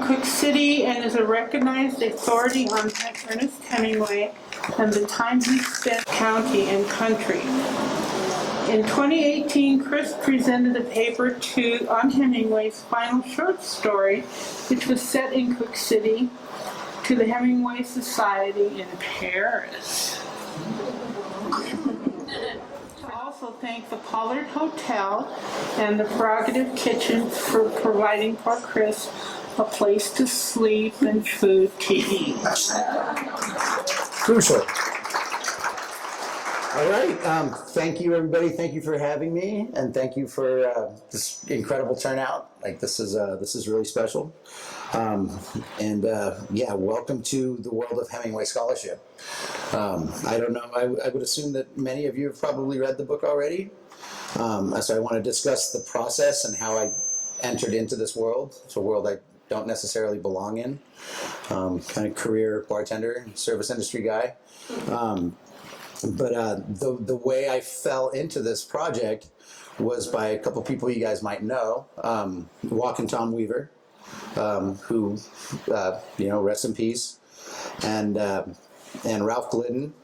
from Cooke City and is a recognized authority on Ernest Hemingway and the time he spent county and country. In 2018, Chris presented a paper on Hemingway's final short story, which was set in Cooke City, to the Hemingway Society in Paris. Also thank the Pollard Hotel and the Prerogative Kitchen for providing poor Chris a place to sleep and food to eat. Crucial. All right. Thank you, everybody. Thank you for having me, and thank you for this incredible turnout. Like this is really special. Yeah, welcome to the world of Hemingway scholarship. I don't know. I would assume that many of you have probably read the book already. So I want to discuss the process and how I entered into this world. It's a world I don't necessarily belong in. Kind of career bartender, service industry guy. But the way I fell into this project was by a couple people you guys might know. Walkin' Tom Weaver, who, rest in peace, and Ralph Glidden.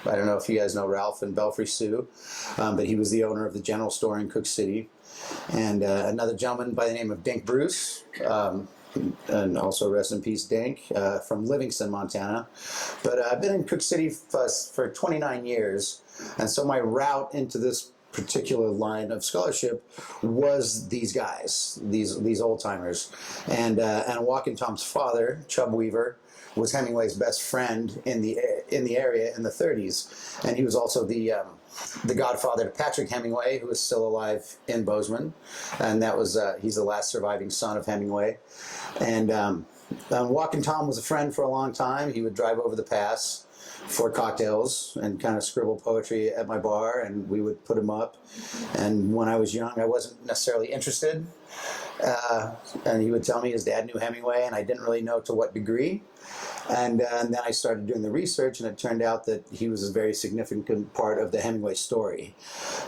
I don't know if you guys know Ralph and Belfry Sioux, but he was the owner of the general store in Cooke City. And another gentleman by the name of Dink Bruce, and also rest in peace Dink, from Livingston, Montana. But I've been in Cooke City for 29 years, and so my route into this particular line of scholarship was these guys, these old timers, and Walkin' Tom's father, Chub Weaver, was Hemingway's best friend in the area in the 30s, and he was also the godfather to Patrick Hemingway, who is still alive in Bozeman, and that was he's the last surviving son of Hemingway. And Walkin' Tom was a friend for a long time. He would drive over the pass for cocktails and kind of scribble poetry at my bar, and we would put him up. And when I was young, I wasn't necessarily interested, and he would tell me his dad knew Hemingway, and I didn't really know to what degree. And then I started doing the research, and it turned out that he was a very significant part of the Hemingway story.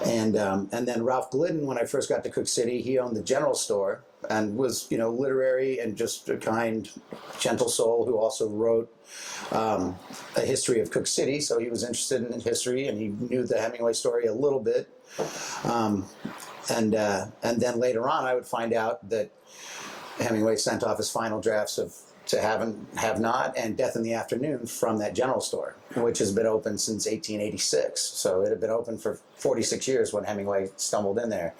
And then Ralph Glidden, when I first got to Cooke City, he owned the general store and was, literary and just a kind, gentle soul who also wrote a history of Cooke City. So he was interested in history, and he knew the Hemingway story a little bit. And then later on, I would find out that Hemingway sent off his final drafts of To Have Not and Death in the Afternoon from that general store, which has been open since 1886. So it had been open for 46 years when Hemingway stumbled in there.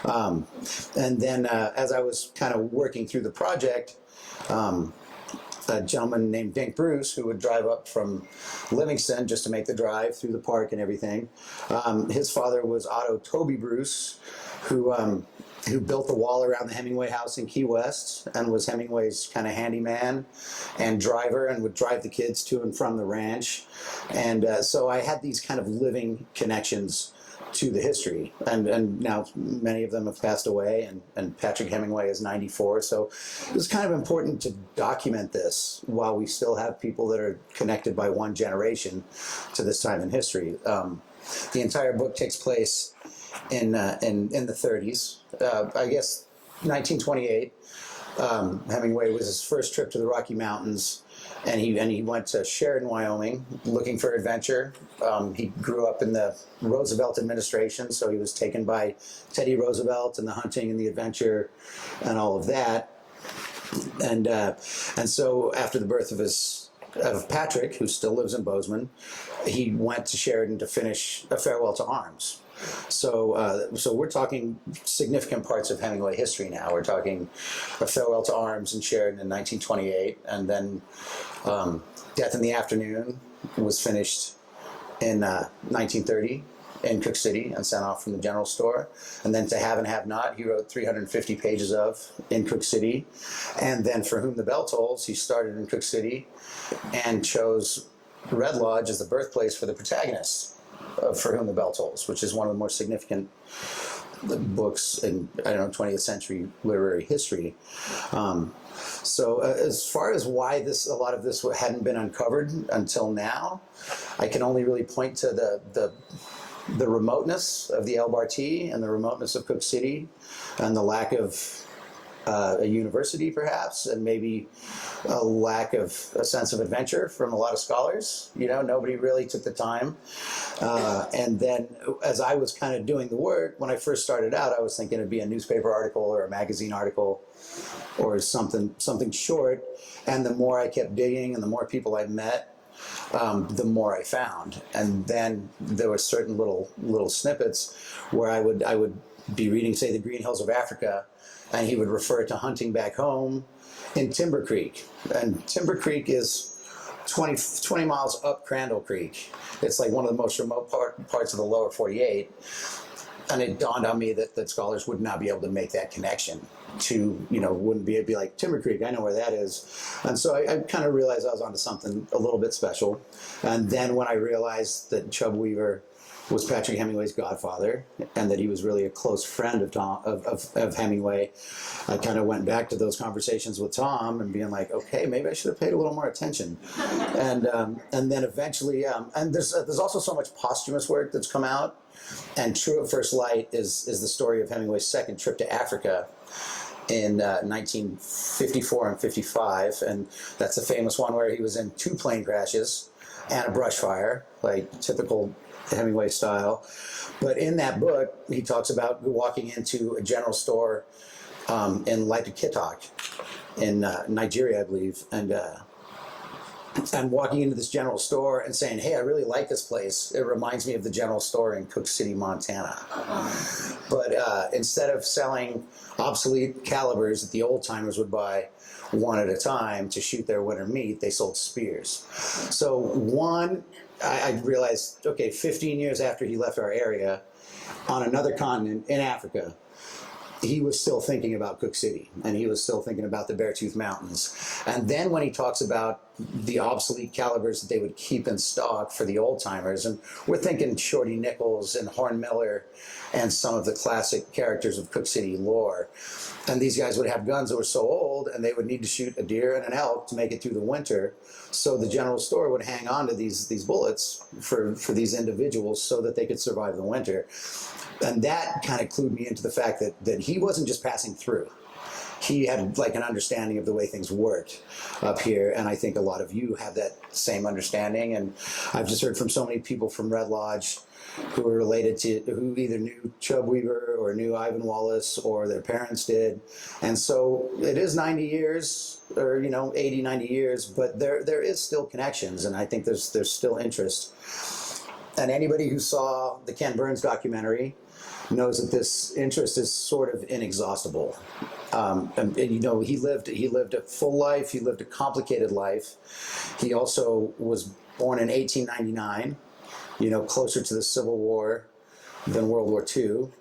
And then as I was kind of working through the project, a gentleman named Dink Bruce, who would drive up from Livingston just to make the drive through the park and everything. His father was Otto Toby Bruce, who built the wall around the Hemingway house in Key West and was Hemingway's kind of handyman and driver and would drive the kids to and from the ranch. And so I had these kind of living connections to the history. And now many of them have passed away, and Patrick Hemingway is 94. So it was kind of important to document this while we still have people that are connected by one generation to this time in history. The entire book takes place in the 30s. I guess 1928. Hemingway was his first trip to the Rocky Mountains, and he went to Sheridan, Wyoming, looking for adventure. He grew up in the Roosevelt administration, so he was taken by Teddy Roosevelt and the hunting and the adventure and all of that. And so after the birth of Patrick, who still lives in Bozeman, he went to Sheridan to finish A Farewell to Arms. So we're talking significant parts of Hemingway history now. We're talking A Farewell to Arms in Sheridan in 1928, and then Death in the Afternoon was finished in 1930 in Cooke City and sent off from the general store. And then To Have and Have Not, he wrote 350 pages of in Cooke City. And then For Whom the Bell Tolls, he started in Cooke City and chose Red Lodge as the birthplace for the protagonist of For Whom the Bell Tolls, which is one of the more significant books in, 20th century literary history. So as far as why a lot of this hadn't been uncovered until now, I can only really point to the remoteness of the LBRT and the remoteness of Cooke City and the lack of a university perhaps, and maybe a lack of a sense of adventure from a lot of scholars. Nobody really took the time. And then as I was kind of doing the work, when I first started out, I was thinking it'd be a newspaper article or a magazine article or something short. And the more I kept digging and the more people I met, the more I found. And then there were certain little snippets where I would be reading, say, the Green Hills of Africa, and he would refer to hunting back home in Timber Creek. And Timber Creek is 20 miles up Crandall Creek. It's like one of the most remote parts of the lower 48. And it dawned on me that scholars would not be able to make that connection to, wouldn't be like, Timber Creek, I know where that is. And so I kind of realized I was onto something a little bit special. And then when I realized that Chub Weaver was Patrick Hemingway's godfather, and that he was really a close friend of Hemingway, I kind of went back to those conversations with Tom and being like, okay, maybe I should have paid a little more attention. And then eventually, and there's also so much posthumous work that's come out. And True at First Light is the story of Hemingway's second trip to Africa in 1954 and 55, and that's a famous one where he was in 2 plane crashes and a brush fire, like typical Hemingway style. But in that book, he talks about walking into a general store in Laitukittok in Nigeria, I believe, and walking into this general store and saying, hey, I really like this place. It reminds me of the general store in Cooke City, Montana. But instead of selling obsolete calibers that the old timers would buy one at a time to shoot their winter meat, they sold spears. So I realized, okay, 15 years after he left our area, on another continent in Africa, he was still thinking about Cooke City, and he was still thinking about the Beartooth Mountains. And then when he talks about the obsolete calibers that they would keep in stock for the old timers, and we're thinking Shorty Nichols and Horn Miller and some of the classic characters of Cooke City lore. And these guys would have guns that were so old, and they would need to shoot a deer and an elk to make it through the winter. So the general store would hang on to these bullets for these individuals so that they could survive the winter. And that kind of clued me into the fact that he wasn't just passing through. He had like an understanding of the way things worked up here, and I think a lot of you have that same understanding. And I've just heard from so many people from Red Lodge who are related to, who either knew Chub Weaver or knew Ivan Wallace or their parents did. And so it is 90 years, or 80, 90 years, but there is still connections, and I think there's still interest. And anybody who saw the Ken Burns documentary knows that this interest is sort of inexhaustible. And he lived a full life. He lived a complicated life. He also was born in 1899, closer to the Civil War than World War II,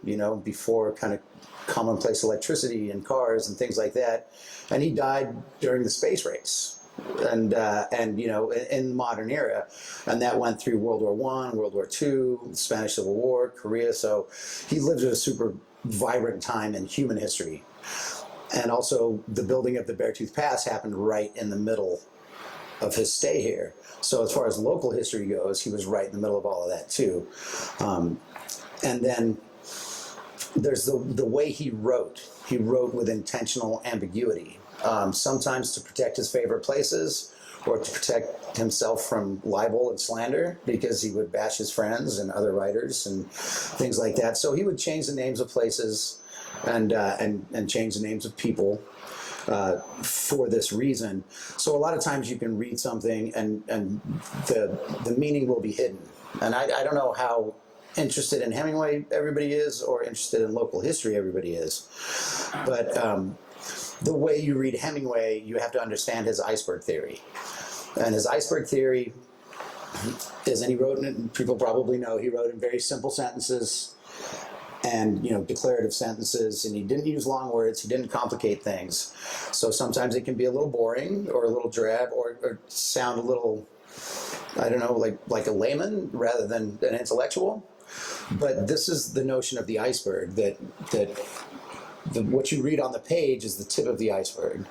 before kind of commonplace electricity and cars and things like that. And he died during the space race. And in the modern era, and that went through World War I, World War II, Spanish Civil War, Korea. So he lived at a super vibrant time in human history. And also the building of the Beartooth Pass happened right in the middle of his stay here. So as far as local history goes, he was right in the middle of all of that too. And then there's the way he wrote. He wrote with intentional ambiguity. Sometimes to protect his favorite places, or to protect himself from libel and slander, because he would bash his friends and other writers and things like that. So he would change the names of places and change the names of people for this reason. So a lot of times you can read something and the meaning will be hidden. And I don't know how interested in Hemingway everybody is, or interested in local history everybody is, but the way you read Hemingway, you have to understand his iceberg theory. And his iceberg theory is, and he wrote in it, people probably know, he wrote in very simple sentences and, declarative sentences, and he didn't use long words, he didn't complicate things. So sometimes it can be a little boring or a little drab or sound a little, I don't know, like a layman rather than an intellectual. But this is the notion of the iceberg, that what you read on the page is the tip of the iceberg,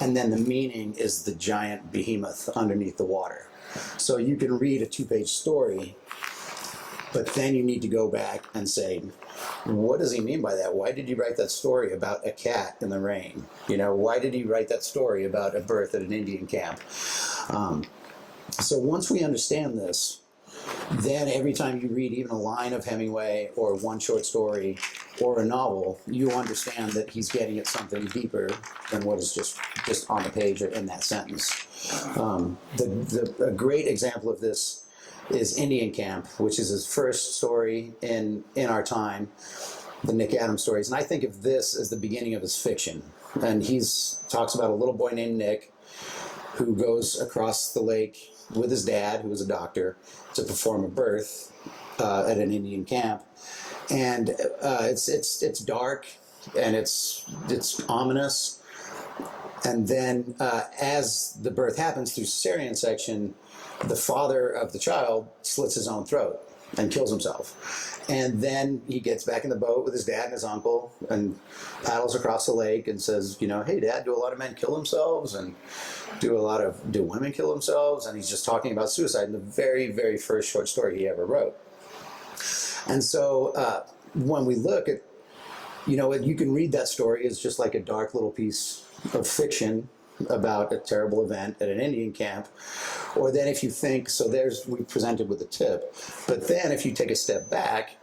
and then the meaning is the giant behemoth underneath the water. So you can read a 2-page story, but then you need to go back and say, what does he mean by that? Why did he write that story about a cat in the rain? Why did he write that story about a birth at an Indian camp? So once we understand this, then every time you read even a line of Hemingway or one short story or a novel, you understand that he's getting at something deeper than what is just on the page or in that sentence. A great example of this is Indian Camp, which is his first story in our time, the Nick Adams stories. And I think of this as the beginning of his fiction. And talks about a little boy named Nick who goes across the lake with his dad, who was a doctor, to perform a birth at an Indian camp. And it's dark and it's ominous. And then as the birth happens through cesarean section, the father of the child slits his own throat and kills himself. And then he gets back in the boat with his dad and his uncle and paddles across the lake and says, hey, Dad, do a lot of men kill themselves? And do women kill themselves? And he's just talking about suicide in the very, very first short story he ever wrote. And so when we look at, you can read that story as just like a dark little piece of fiction about a terrible event at an Indian camp. Or then if you think, we presented with the tip, but then if you take a step back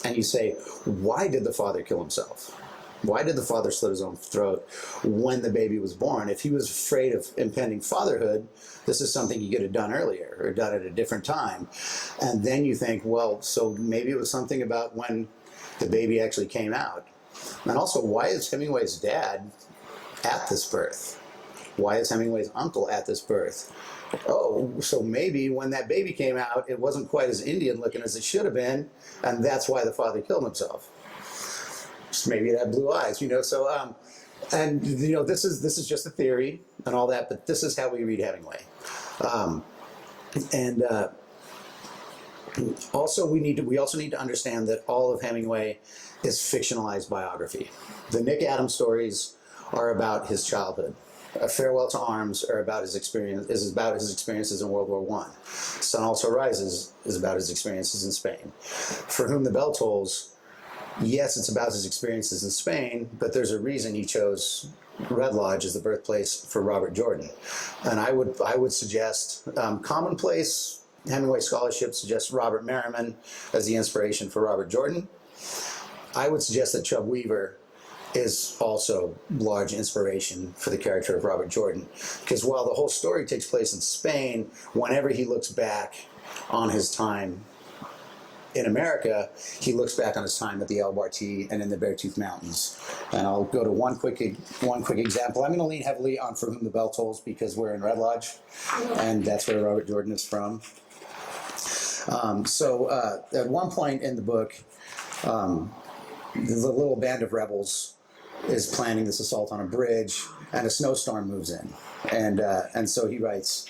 and you say, why did the father kill himself? Why did the father slit his own throat when the baby was born? If he was afraid of impending fatherhood, this is something he could have done earlier or done at a different time. And then you think, well, so maybe it was something about when the baby actually came out. And also, why is Hemingway's dad at this birth? Why is Hemingway's uncle at this birth? Oh, so maybe when that baby came out, it wasn't quite as Indian looking as it should have been, and that's why the father killed himself. Maybe it had blue eyes, So, this is just a theory and all that, but this is how we read Hemingway. Also, we also need to understand that all of Hemingway is fictionalized biography. The Nick Adams stories are about his childhood. A Farewell to Arms is about his experiences in World War I. Sun Also Rises is about his experiences in Spain. For Whom the Bell Tolls, yes, it's about his experiences in Spain, but there's a reason he chose Red Lodge as the birthplace for Robert Jordan. And I would suggest commonplace Hemingway scholarship suggests Robert Merriman as the inspiration for Robert Jordan. I would suggest that Chubb Weaver is also large inspiration for the character of Robert Jordan. Because while the whole story takes place in Spain, whenever he looks back on his time in America, he looks back on his time at the El Bartí and in the Beartooth Mountains. And I'll go to one quick example. I'm going to lean heavily on For Whom the Bell Tolls because we're in Red Lodge, and that's where Robert Jordan is from. At one point in the book, the little band of rebels is planning this assault on a bridge, and a snowstorm moves in. And so he writes,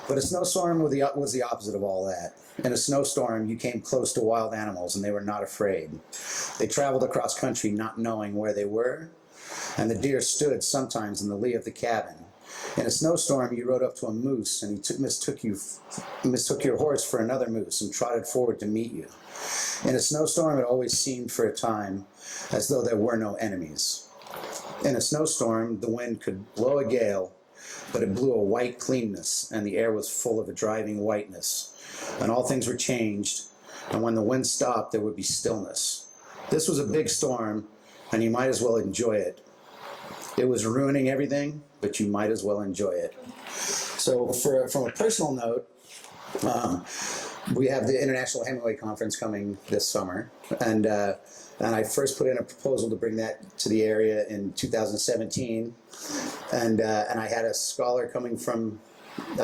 but a snowstorm was the opposite of all that. In a snowstorm, you came close to wild animals, and they were not afraid. They traveled across country not knowing where they were, and the deer stood sometimes in the lee of the cabin. In a snowstorm, you rode up to a moose, and he mistook your horse for another moose and trotted forward to meet you. In a snowstorm, it always seemed for a time as though there were no enemies. In a snowstorm, the wind could blow a gale, but it blew a white cleanness, and the air was full of a driving whiteness. And all things were changed, and when the wind stopped, there would be stillness. This was a big storm, and you might as well enjoy it. It was ruining everything, but you might as well enjoy it. So from a personal note, we have the International Hemingway Conference coming this summer, and I first put in a proposal to bring that to the area in 2017, and I had a scholar coming from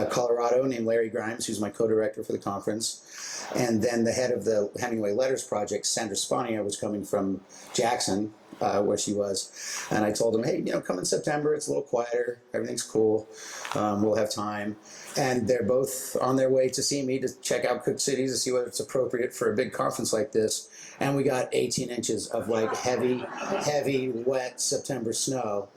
Colorado named Larry Grimes, who's my co-director for the conference, and then the head of the Hemingway Letters Project, Sandra Spania, was coming from Jackson, where she was. And I told him, hey, come in September. It's a little quieter. Everything's cool. We'll have time. And they're both on their way to see me to check out Cooke City to see whether it's appropriate for a big conference like this. And we got 18 inches of like heavy, wet September snow.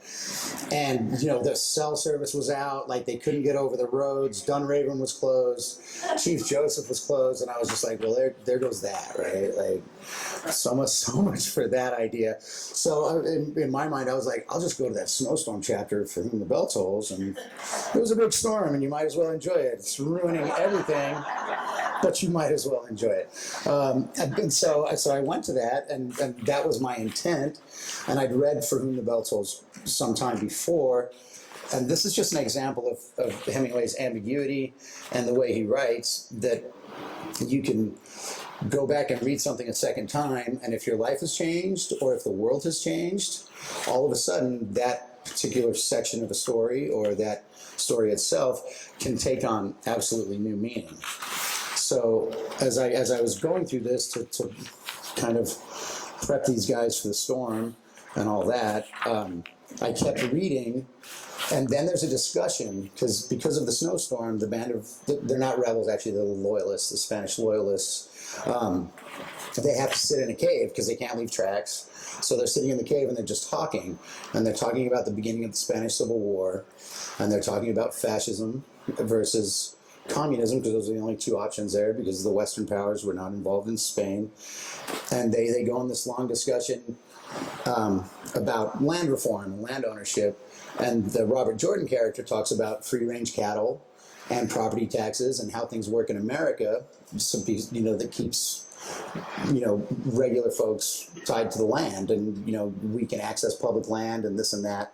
And, the cell service was out. Like they couldn't get over the roads. Dunraven was closed. Chief Joseph was closed. And I was just like, well, there goes that, right? Like so much for that idea. So in my mind, I was like, I'll just go to that snowstorm chapter for Whom the Bell Tolls. And it was a big storm and you might as well enjoy it. It's ruining everything, but you might as well enjoy it. And so I went to that, and that was my intent. And I'd read For Whom the Bell Tolls sometime before. And this is just an example of Hemingway's ambiguity and the way he writes, that you can go back and read something a second time, and if your life has changed or if the world has changed, all of a sudden that particular section of a story or that story itself can take on absolutely new meaning. So as I was going through this to kind of prep these guys for the storm and all that, I kept reading, and then there's a discussion because of the snowstorm. The band they're not rebels, actually, they're the loyalists, the Spanish loyalists. They have to sit in a cave because they can't leave tracks. So they're sitting in the cave and they're just talking, and they're talking about the beginning of the Spanish Civil War, and they're talking about fascism versus communism, because those are the only two options there, because the Western powers were not involved in Spain. And they go on this long discussion about land reform and land ownership. And the Robert Jordan character talks about free-range cattle and property taxes and how things work in America, that keeps regular folks tied to the land, and we can access public land and this and that.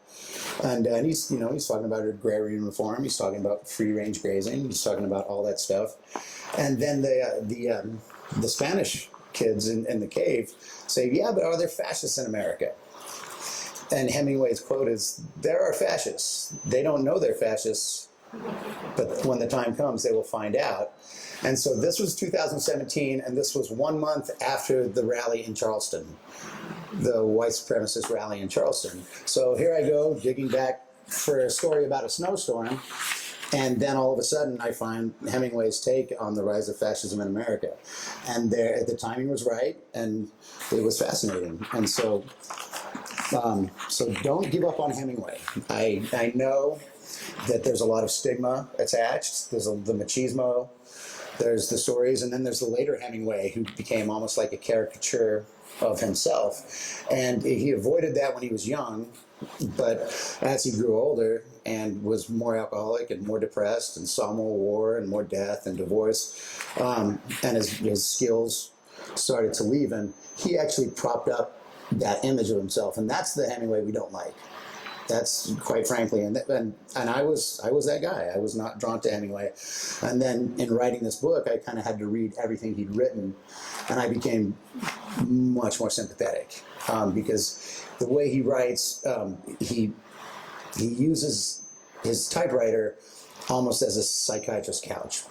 And he's talking about agrarian reform. He's talking about free-range grazing. He's talking about all that stuff. And then the Spanish kids in the cave say, yeah, but are there fascists in America? And Hemingway's quote is, there are fascists. They don't know they're fascists, but when the time comes, they will find out. And so this was 2017, and this was 1 month after the rally in Charleston, the white supremacist rally in Charleston. So here I go, digging back for a story about a snowstorm, and then all of a sudden I find Hemingway's take on the rise of fascism in America. And the timing was right, and it was fascinating. And so don't give up on Hemingway. I know that there's a lot of stigma attached. There's the machismo, there's the stories, and then there's the later Hemingway who became almost like a caricature of himself. And he avoided that when he was young, but as he grew older and was more alcoholic and more depressed and saw more war and more death and divorce, and his skills started to leave him, he actually propped up that image of himself. And that's the Hemingway we don't like. That's quite frankly, and I was that guy. I was not drawn to Hemingway. And then in writing this book, I kind of had to read everything he'd written, and I became much more sympathetic because the way he writes, he uses his typewriter almost as a psychiatrist's couch,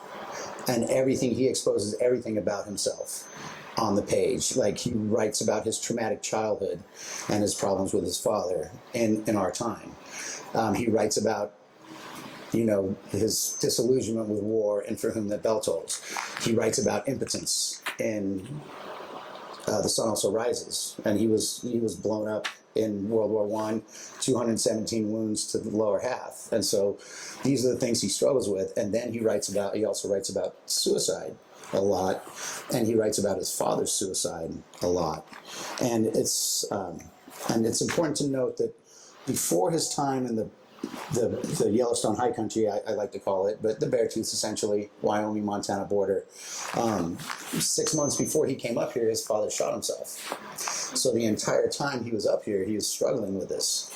and he exposes everything about himself on the page. Like, he writes about his traumatic childhood and his problems with his father in our time. He writes about, his disillusionment with war in For Whom the Bell Tolls. He writes about impotence in The Sun Also Rises, and he was blown up in World War I, 217 wounds to the lower half. And so these are the things he struggles with. And then he also writes about suicide a lot, and he writes about his father's suicide a lot. And it's important to note that before his time in the Yellowstone High Country, I like to call it, but the Beartooth, essentially, Wyoming, Montana border, 6 months before he came up here, his father shot himself. So the entire time he was up here, he was struggling with this.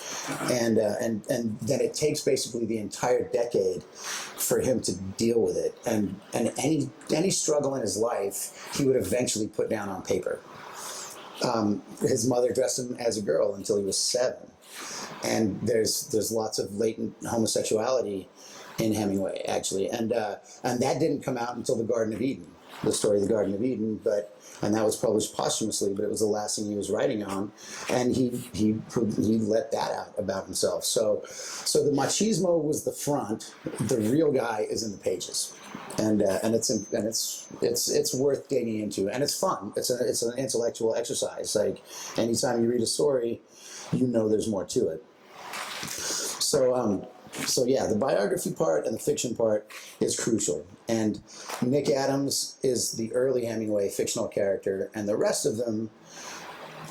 And then it takes basically the entire decade for him to deal with it. And any struggle in his life, he would eventually put down on paper. His mother dressed him as a girl until he was 7. And there's lots of latent homosexuality in Hemingway, actually, and that didn't come out until the Garden of Eden, the story of the Garden of Eden, and that was published posthumously, but it was the last thing he was writing on, and he let that out about himself. So the machismo was the front, the real guy is in the pages, and it's worth digging into, and it's fun. It's an intellectual exercise. Like anytime you read a story, you know there's more to it. So yeah, the biography part and the fiction part is crucial. And Nick Adams is the early Hemingway fictional character, and the rest of them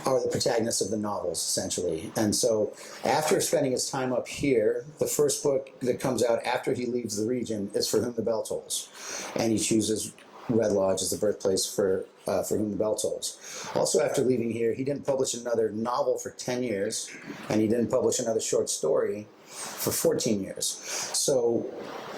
are the protagonists of the novels, essentially. And so after spending his time up here, the first book that comes out after he leaves the region is For Whom the Bell Tolls. And he chooses Red Lodge as the birthplace for Whom the Bell Tolls. Also, after leaving here, he didn't publish another novel for 10 years, and he didn't publish another short story for 14 years. So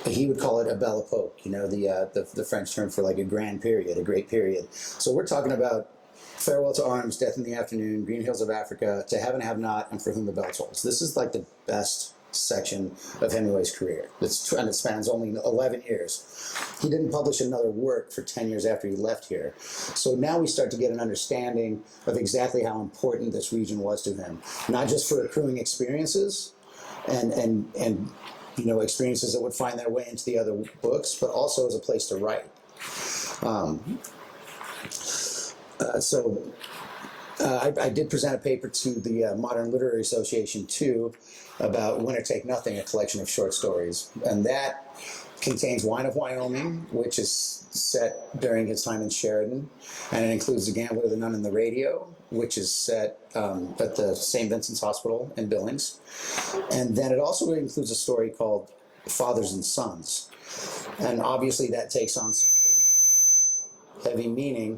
he would call it a belle epoque, the French term for like a grand period, a great period. So we're talking about Farewell to Arms, Death in the Afternoon, Green Hills of Africa, To Have and Have Not, and For Whom the Bell Tolls. This is like the best section of Hemingway's career. And it spans only 11 years. He didn't publish another work for 10 years after he left here. So now we start to get an understanding of exactly how important this region was to him, not just for accruing experiences and experiences that would find their way into the other books, but also as a place to write. I did present a paper to the Modern Literary Association too about Winner Take Nothing, a collection of short stories, and that contains Wine of Wyoming, which is set during his time in Sheridan, and it includes The Gambler, the Nun, and the Radio, which is set at the St. Vincent's Hospital in Billings, and then it also includes a story called Fathers and Sons, and obviously that takes on some heavy meaning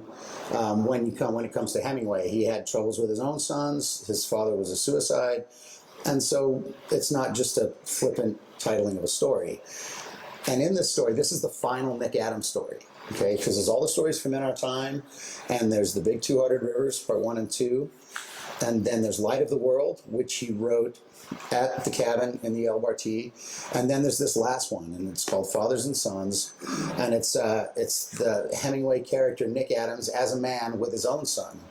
when it comes to Hemingway. He had troubles with his own sons. His father was a suicide, and so it's not just a flippant titling of a story. And in this story, this is the final Nick Adams story, okay? Because there's all the stories from In Our Time, and there's the Big 200 Rivers, Part 1 and 2, and then there's Light of the World, which he wrote at the cabin in the Elbartee, and then there's this last one, and it's called Fathers and Sons, and it's the Hemingway character Nick Adams as a man with his own son,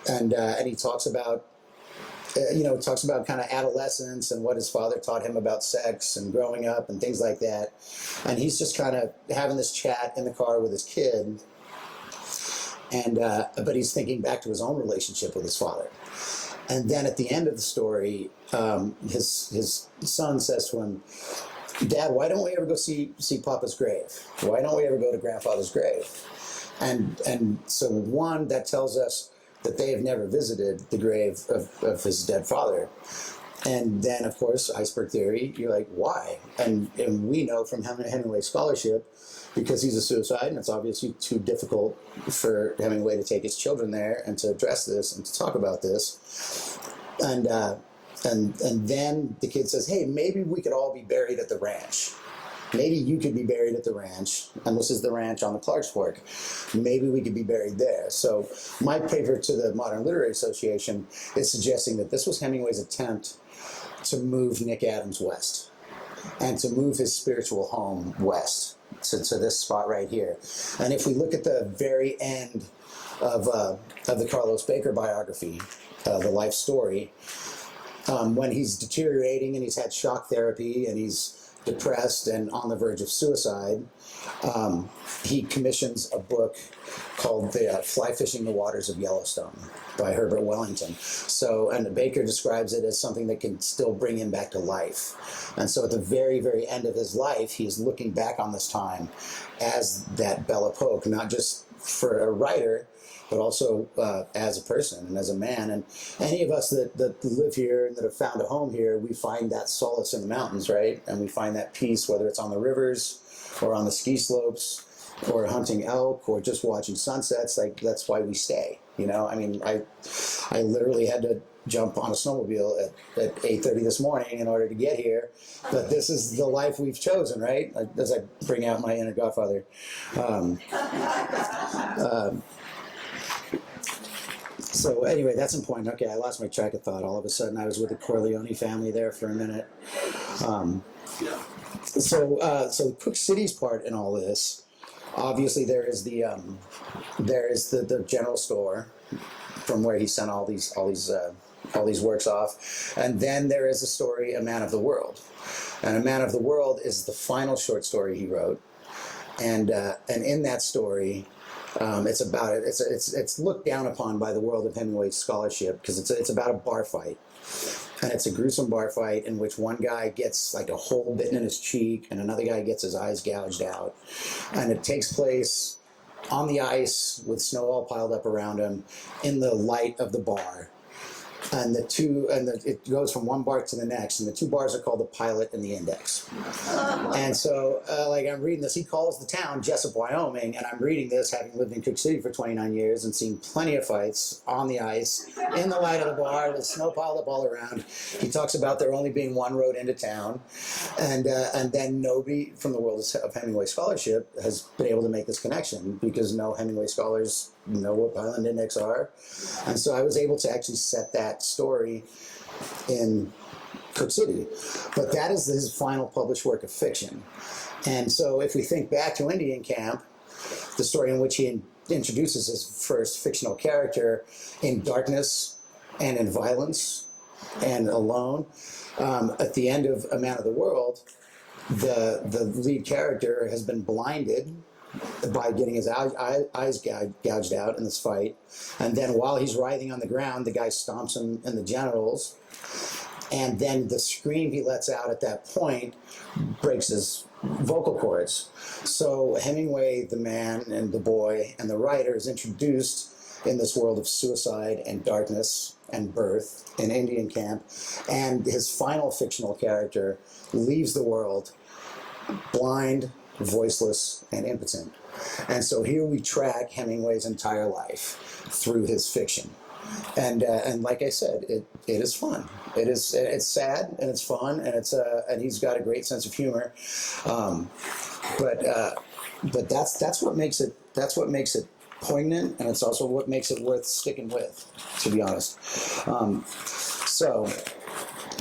and he talks about kind of adolescence and what his father taught him about sex and growing up and things like that, and he's just kind of having this chat in the car with his kid, and but he's thinking back to his own relationship with his father. And then at the end of the story, his son says to him, "Dad, why don't we ever go see Papa's grave? Why don't we ever go to Grandfather's grave?" And so one, that tells us that they have never visited the grave of his dead father. And then, of course, iceberg theory, you're like, why? And we know from Hemingway scholarship, because he's a suicide, and it's obviously too difficult for Hemingway to take his children there and to address this and to talk about this. And then the kid says, hey, maybe we could all be buried at the ranch. Maybe you could be buried at the ranch, and this is the ranch on the Clark's Fork. Maybe we could be buried there. So my paper to the Modern Literary Association is suggesting that this was Hemingway's attempt to move Nick Adams west and to move his spiritual home west to this spot right here. And if we look at the very end of the Carlos Baker biography, the life story, when he's deteriorating and he's had shock therapy and he's depressed and on the verge of suicide, he commissions a book called Fly Fishing the Waters of Yellowstone by Herbert Wellington. And Baker describes it as something that can still bring him back to life. And so at the very, very end of his life, he's looking back on this time as that belle epoque, not just for a writer, but also as a person and as a man. And any of us that live here and that have found a home here, we find that solace in the mountains, right? And we find that peace, whether it's on the rivers or on the ski slopes or hunting elk or just watching sunsets. Like, that's why we stay, I mean, I literally had to jump on a snowmobile at 8:30 this morning in order to get here, but this is the life we've chosen, right? As I bring out my inner godfather. So anyway, that's important. Okay, I lost my track of thought. All of a sudden, I was with the Corleone family there for a minute. So Cooke City's part in all this, obviously there is the general store from where he sent all these works off, and then there is the story A Man of the World, and A Man of the World is the final short story he wrote, and in that story, it's looked down upon by the world of Hemingway scholarship because it's about a bar fight. And it's a gruesome bar fight in which one guy gets like a hole bitten in his cheek and another guy gets his eyes gouged out. And it takes place on the ice with snow all piled up around him in the light of the bar. And it goes from one bar to the next, and the two bars are called the Pilot and the Index. And so, I'm reading this. He calls the town Jessup, Wyoming, and I'm reading this, having lived in Cooke City for 29 years and seen plenty of fights on the ice, in the light of the bar, with snow piled up all around. He talks about there only being one road into town, and then nobody from the world of Hemingway scholarship has been able to make this connection because no Hemingway scholars know what Pilot and Index are. And so I was able to actually set that story in Cooke City. But that is his final published work of fiction. And so if we think back to Indian Camp, the story in which he introduces his first fictional character in darkness and in violence and alone, at the end of A Man of the World, the lead character has been blinded by getting his eyes gouged out in this fight. And then while he's writhing on the ground, the guy stomps him in the genitals. And then the scream he lets out at that point breaks his vocal cords. So Hemingway, the man and the boy and the writer, is introduced in this world of suicide and darkness and birth in Indian Camp. And his final fictional character leaves the world blind, voiceless, and impotent. And so here we track Hemingway's entire life through his fiction. And like I said, it is fun. It's sad and it's fun and he's got a great sense of humor. But that's what makes it poignant, and it's also what makes it worth sticking with, to be honest. So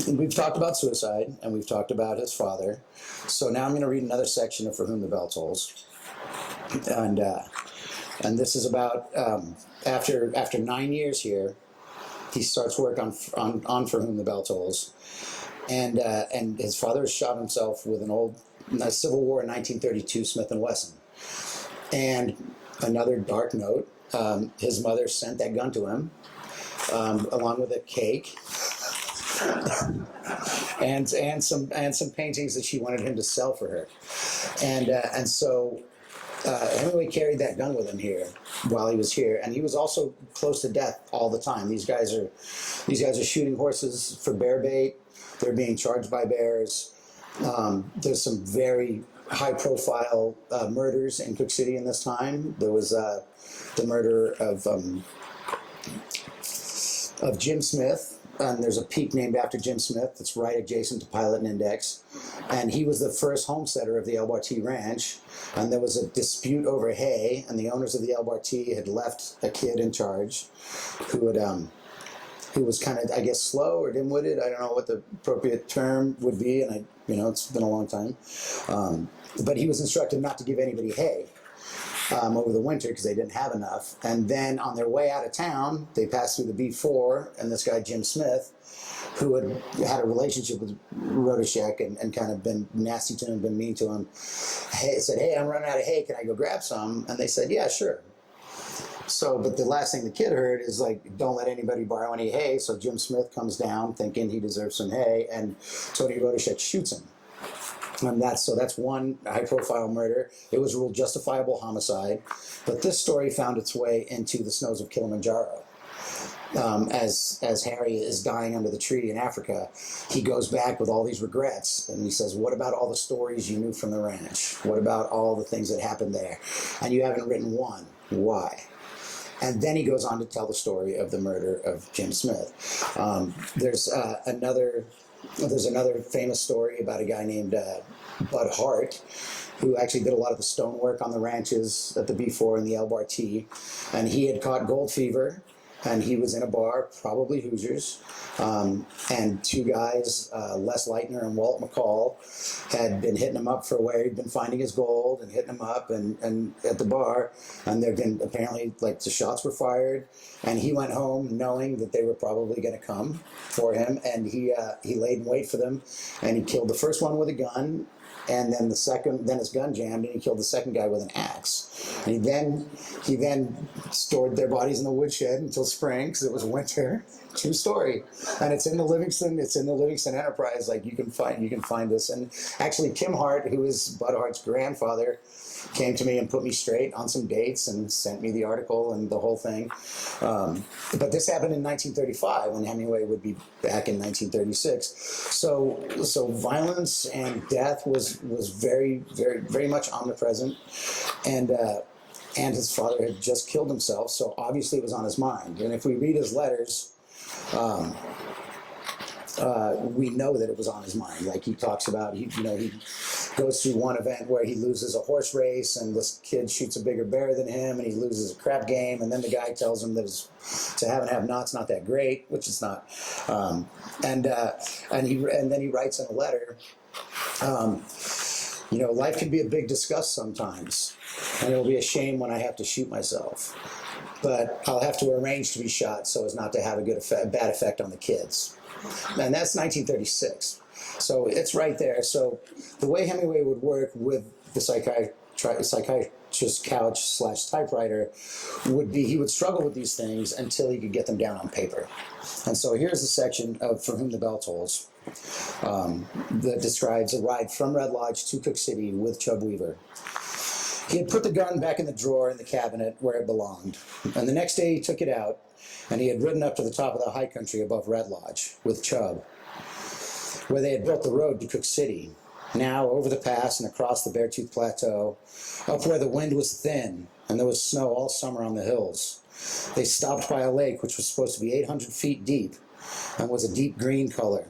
we've talked about suicide and we've talked about his father. So now I'm going to read another section of For Whom the Bell Tolls, and this is about after 9 years here, he starts work on For Whom the Bell Tolls, and his father has shot himself with an old Civil War 1932 Smith & Wesson, and another dark note. His mother sent that gun to him, along with a cake. and some paintings that she wanted him to sell for her, and so Hemingway carried that gun with him here while he was here, and he was also close to death all the time. These guys are shooting horses for bear bait. They're being charged by bears. There's some very high-profile murders in Cooke City in this time. There was the murder of Jim Smith. And there's a peak named after Jim Smith that's right adjacent to Pilot and Index. And he was the first homesteader of the El Bartee Ranch. And there was a dispute over hay, and the owners of the El Bartee had left a kid in charge who was kind of, I guess, slow or dim-witted. I don't know what the appropriate term would be, and it's been a long time. But he was instructed not to give anybody hay over the winter because they didn't have enough. And then on their way out of town, they passed through the B4, and this guy, Jim Smith, who had a relationship with Rodashek and kind of been nasty to him, been mean to him, said, "Hey, I'm running out of hay. Can I go grab some?" And they said, "Yeah, sure." So, but the last thing the kid heard is like, "Don't let anybody borrow any hay." So Jim Smith comes down thinking he deserves some hay, and Tony Rodashek shoots him. And that's one high-profile murder. It was ruled justifiable homicide. But this story found its way into the snows of Kilimanjaro. As Harry is dying under the tree in Africa, he goes back with all these regrets, and he says, "What about all the stories you knew from the ranch? What about all the things that happened there? And you haven't written one. Why?" And then he goes on to tell the story of the murder of Jim Smith. There's another famous story about a guy named Bud Hart, who actually did a lot of the stonework on the ranches at the B4 and the El Bartee. And he had caught gold fever, and he was in a bar, probably Hoosiers, and two guys, Les Leitner and Walt McCall, had been hitting him up for where he'd been finding his gold and hitting him up and at the bar, and there'd been apparently, like, the shots were fired, and he went home knowing that they were probably going to come for him, and he laid in wait for them, and he killed the first one with a gun, and then his gun jammed, and he killed the second guy with an axe. And he then stored their bodies in the woodshed until spring, because it was winter. True story, and it's in the Livingston Enterprise. Like, you can find this. And actually, Tim Hart, who is Bud Hart's grandfather, came to me and put me straight on some dates and sent me the article and the whole thing. But this happened in 1935, and Hemingway would be back in 1936. So violence and death was very, very, very much omnipresent, and his father had just killed himself, so obviously it was on his mind. And if we read his letters, we know that it was on his mind. Like, he talks about, he goes through one event where he loses a horse race, and this kid shoots a bigger bear than him, and he loses a crap game, and then the guy tells him that to have and have not's not that great, which it's not. And then he writes in a letter, life can be a big disgust sometimes, and it'll be a shame when I have to shoot myself. But I'll have to arrange to be shot so as not to have a bad effect on the kids. And that's 1936. So it's right there. So the way Hemingway would work with the psychiatrist's couch / typewriter would be, he would struggle with these things until he could get them down on paper. And so here's the section of For Whom the Bell Tolls that describes a ride from Red Lodge to Cooke City with Chub Weaver. He had put the gun back in the drawer in the cabinet where it belonged, and the next day he took it out, and he had ridden up to the top of the high country above Red Lodge with Chub, where they had built the road to Cooke City. Now, over the pass and across the Beartooth Plateau, up where the wind was thin and there was snow all summer on the hills, they stopped by a lake which was supposed to be 800 feet deep and was a deep green color.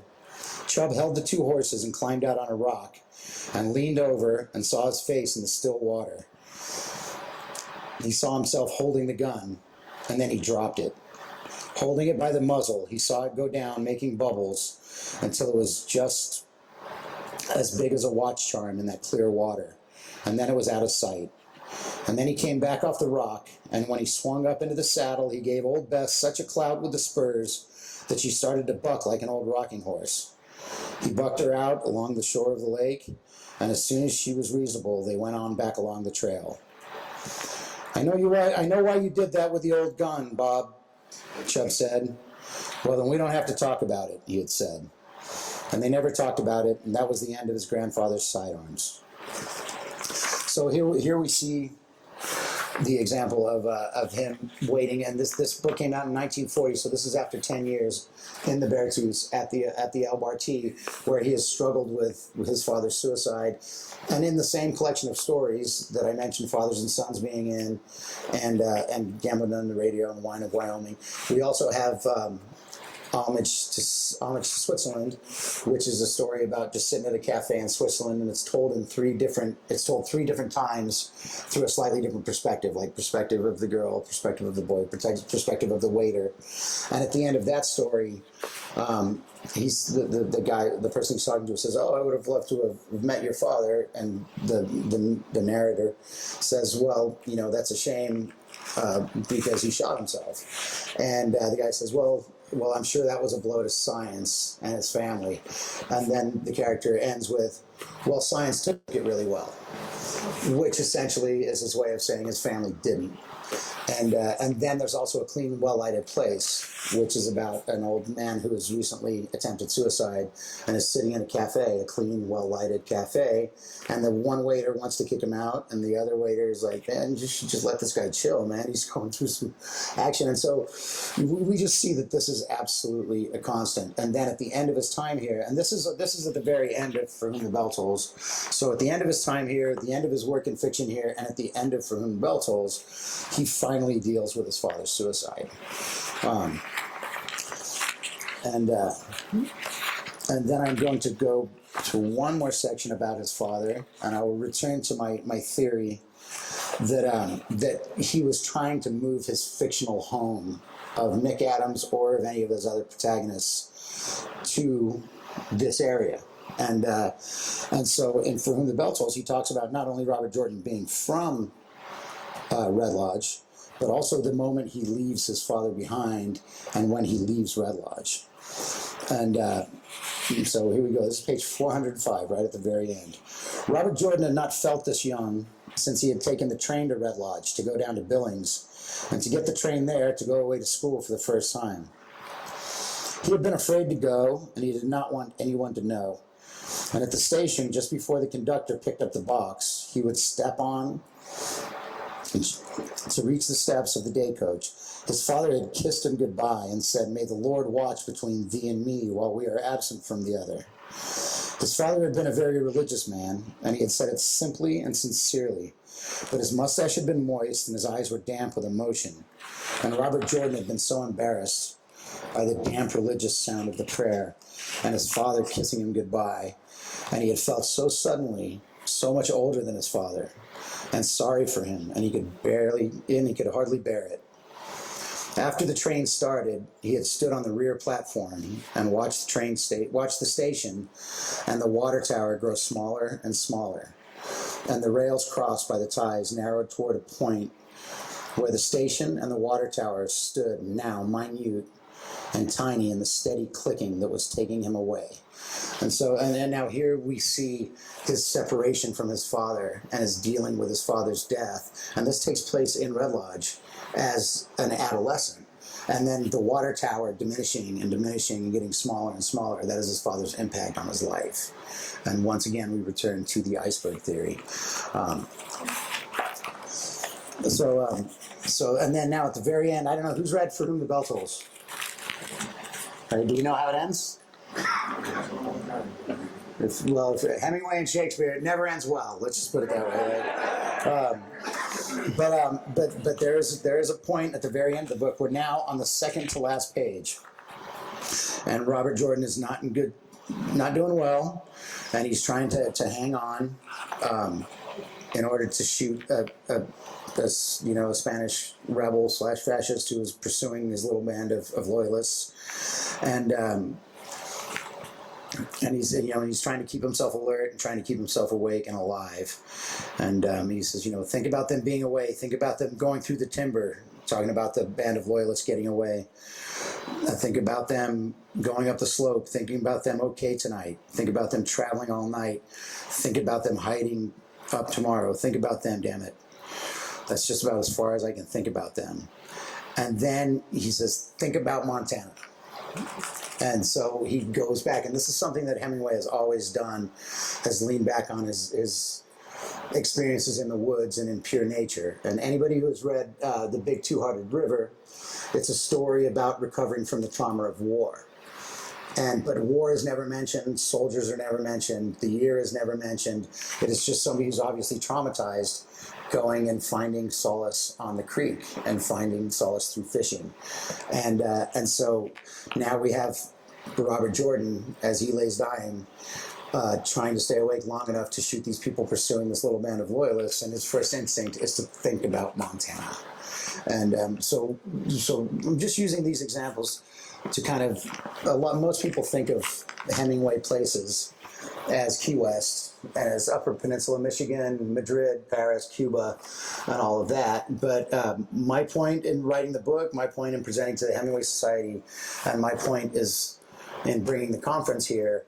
Chub held the two horses and climbed out on a rock and leaned over and saw his face in the still water. He saw himself holding the gun, and then he dropped it. Holding it by the muzzle, he saw it go down, making bubbles, until it was just as big as a watch charm in that clear water. And then it was out of sight. And then he came back off the rock, and when he swung up into the saddle, he gave old Bess such a clout with the spurs that she started to buck like an old rocking horse. He bucked her out along the shore of the lake, and as soon as she was reasonable, they went on back along the trail. I know why you did that with the old gun, Bob, Chub said. Well, then we don't have to talk about it, he had said. And they never talked about it, and that was the end of his grandfather's sidearms. So here we see the example of him waiting, and this book came out in 1940, so this is after 10 years in the Beartooths at the Alberti, where he has struggled with his father's suicide, and in the same collection of stories that I mentioned, Fathers and Sons being in, and Gambling on the Radio and Wine of Wyoming, we also have Homage to Switzerland, which is a story about just sitting at a cafe in Switzerland, and it's told three different times through a slightly different perspective, like perspective of the girl, perspective of the boy, perspective of the waiter. And at the end of that story, he's the person he's talking to says, "Oh, I would have loved to have met your father," and the narrator says, "Well, that's a shame because he shot himself." And the guy says, Well, I'm sure that was a blow to science and his family." And then the character ends with, "Well, science took it really well," which essentially is his way of saying his family didn't. And then there's also A Clean, Well-Lighted Place, which is about an old man who has recently attempted suicide and is sitting in a cafe, a clean, well-lighted cafe, and the one waiter wants to kick him out, and the other waiter is like, "Man, you should just let this guy chill, man. He's going through some action." And so we just see that this is absolutely a constant. And then at the end of his time here, and this is at the very end of For Whom the Bell Tolls. So at the end of his time here, at the end of his work in fiction here, and at the end of For Whom the Bell Tolls, he finally deals with his father's suicide. And then I'm going to go to one more section about his father, and I will return to my theory that he was trying to move his fictional home of Mick Adams or of any of those other protagonists to this area. And so in For Whom the Bell Tolls, he talks about not only Robert Jordan being from Red Lodge, but also the moment he leaves his father behind and when he leaves Red Lodge. And so here we go. This is page 405, right at the very end. Robert Jordan had not felt this young since he had taken the train to Red Lodge to go down to Billings and to get the train there to go away to school for the first time. He had been afraid to go, and he did not want anyone to know. And at the station, just before the conductor picked up the box, he would step on to reach the steps of the day coach. His father had kissed him goodbye and said, "May the Lord watch between thee and me while we are absent from the other." His father had been a very religious man, and he had said it simply and sincerely. But his mustache had been moist, and his eyes were damp with emotion. And Robert Jordan had been so embarrassed by the damp religious sound of the prayer and his father kissing him goodbye, and he had felt so suddenly so much older than his father and sorry for him, and he could hardly bear it. After the train started, he had stood on the rear platform and watched the station and the water tower grow smaller and smaller, and the rails crossed by the ties narrowed toward a point where the station and the water tower stood, now minute and tiny in the steady clicking that was taking him away. And now here we see his separation from his father and his dealing with his father's death. And this takes place in Red Lodge as an adolescent. And then the water tower diminishing and diminishing and getting smaller and smaller. That is his father's impact on his life. And once again, we return to the iceberg theory. And then now at the very end, I don't know, who's read For Whom the Bell Tolls? Right, do you know how it ends? If Hemingway and Shakespeare, it never ends well. Let's just put it that way. Right? But there is a point at the very end of the book. We're now on the second to last page, and Robert Jordan is not doing well, and he's trying to hang on in order to shoot a Spanish rebel / fascist who was pursuing his little band of loyalists, and he's trying to keep himself alert and trying to keep himself awake and alive. And he says, think about them being away. Think about them going through the timber, talking about the band of loyalists getting away. Think about them going up the slope. Thinking about them okay tonight. Think about them traveling all night. Think about them hiding up tomorrow. Think about them, damn it. That's just about as far as I can think about them. And then he says, think about Montana. And so he goes back, and this is something that Hemingway has always done, has leaned back on his experiences in the woods and in pure nature. And anybody who has read The Big Two-Hearted River, it's a story about recovering from the trauma of war. But war is never mentioned, soldiers are never mentioned, the year is never mentioned. It is just somebody who's obviously traumatized going and finding solace on the creek and finding solace through fishing. And so now we have Robert Jordan, as he lays dying, trying to stay awake long enough to shoot these people pursuing this little band of loyalists, and his first instinct is to think about Montana. And so I'm just using these examples to kind of, most people think of Hemingway places as Key West, as Upper Peninsula, Michigan, Madrid, Paris, Cuba, and all of that. But my point in writing the book, my point in presenting to the Hemingway Society, and my point is in bringing the conference here,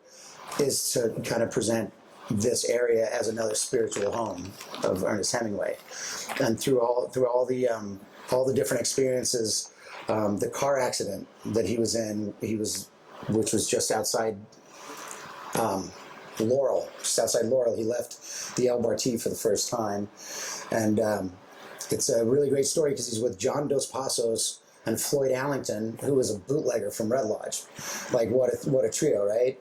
is to kind of present this area as another spiritual home of Ernest Hemingway. And through all the different experiences, the car accident that he was in, which was just outside Laurel, he left the El Barti for the first time, and it's a really great story because he's with John Dos Passos and Floyd Allington, who was a bootlegger from Red Lodge. Like, what a trio, right?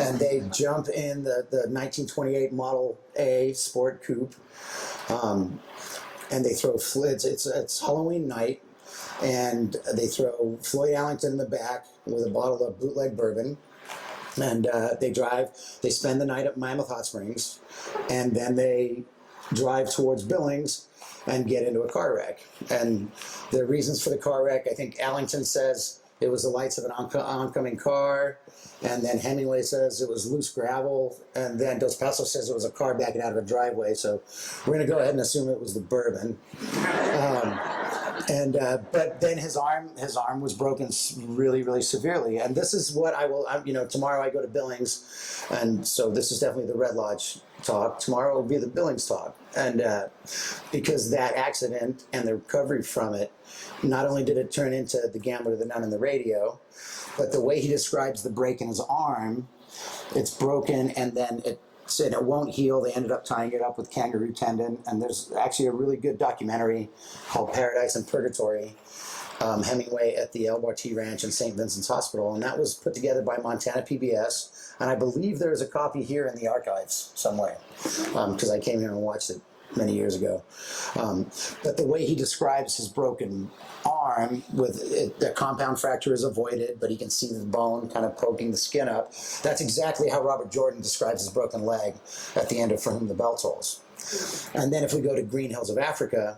And they jump in the 1928 Model A Sport Coupe, and they throw it's Halloween night, and they throw Floyd Allington in the back with a bottle of bootleg bourbon. And they spend the night at Mammoth Hot Springs, and then they drive towards Billings, and get into a car wreck. And the reasons for the car wreck, I think Allington says it was the lights of an oncoming car, and then Hemingway says it was loose gravel, and then Dos Passos says it was a car backing out of a driveway. So we're going to go ahead and assume it was the bourbon. But then his arm was broken really, really severely. And this is what tomorrow I go to Billings, and so this is definitely the Red Lodge talk. Tomorrow will be the Billings talk. And because that accident and the recovery from it, not only did it turn into The Gambler, the Nun, and the Radio, but the way he describes the break in his arm, it's broken and then it won't heal. They ended up tying it up with kangaroo tendon. And there's actually a really good documentary called Paradise and Purgatory, Hemingway at the LBRT Ranch in St. Vincent's Hospital. And that was put together by Montana PBS. And I believe there's a copy here in the archives somewhere, because I came here and watched it many years ago. But the way he describes his broken arm, with it, the compound fracture is avoided, but he can see the bone kind of poking the skin up. That's exactly how Robert Jordan describes his broken leg at the end of For Whom the Bell Tolls. And then if we go to Green Hills of Africa,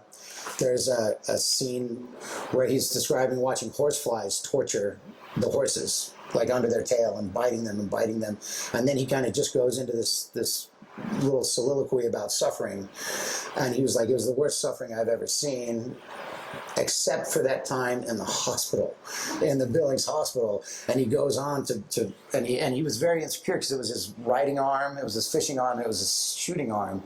there's a scene where he's describing watching horseflies torture the horses, like under their tail, and biting them. And then he kind of just goes into this little soliloquy about suffering. And he was like, it was the worst suffering I've ever seen, except for that time in the hospital, in the Billings hospital. And he goes on and he was very insecure because it was his riding arm, it was his fishing arm, it was his shooting arm.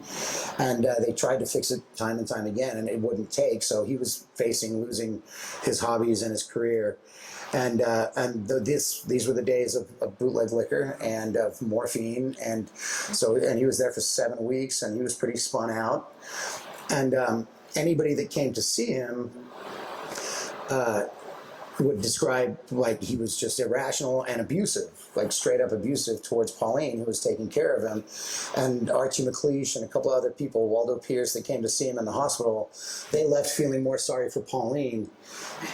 And they tried to fix it time and time again, and it wouldn't take. So he was facing losing his hobbies and his career. And these were the days of bootleg liquor and of morphine, and he was there for 7 weeks, and he was pretty spun out. And anybody that came to see him would describe, like, he was just irrational and abusive, like straight up abusive towards Pauline, who was taking care of him. And Archie McLeish and a couple other people, Waldo Pierce, that came to see him in the hospital, they left feeling more sorry for Pauline,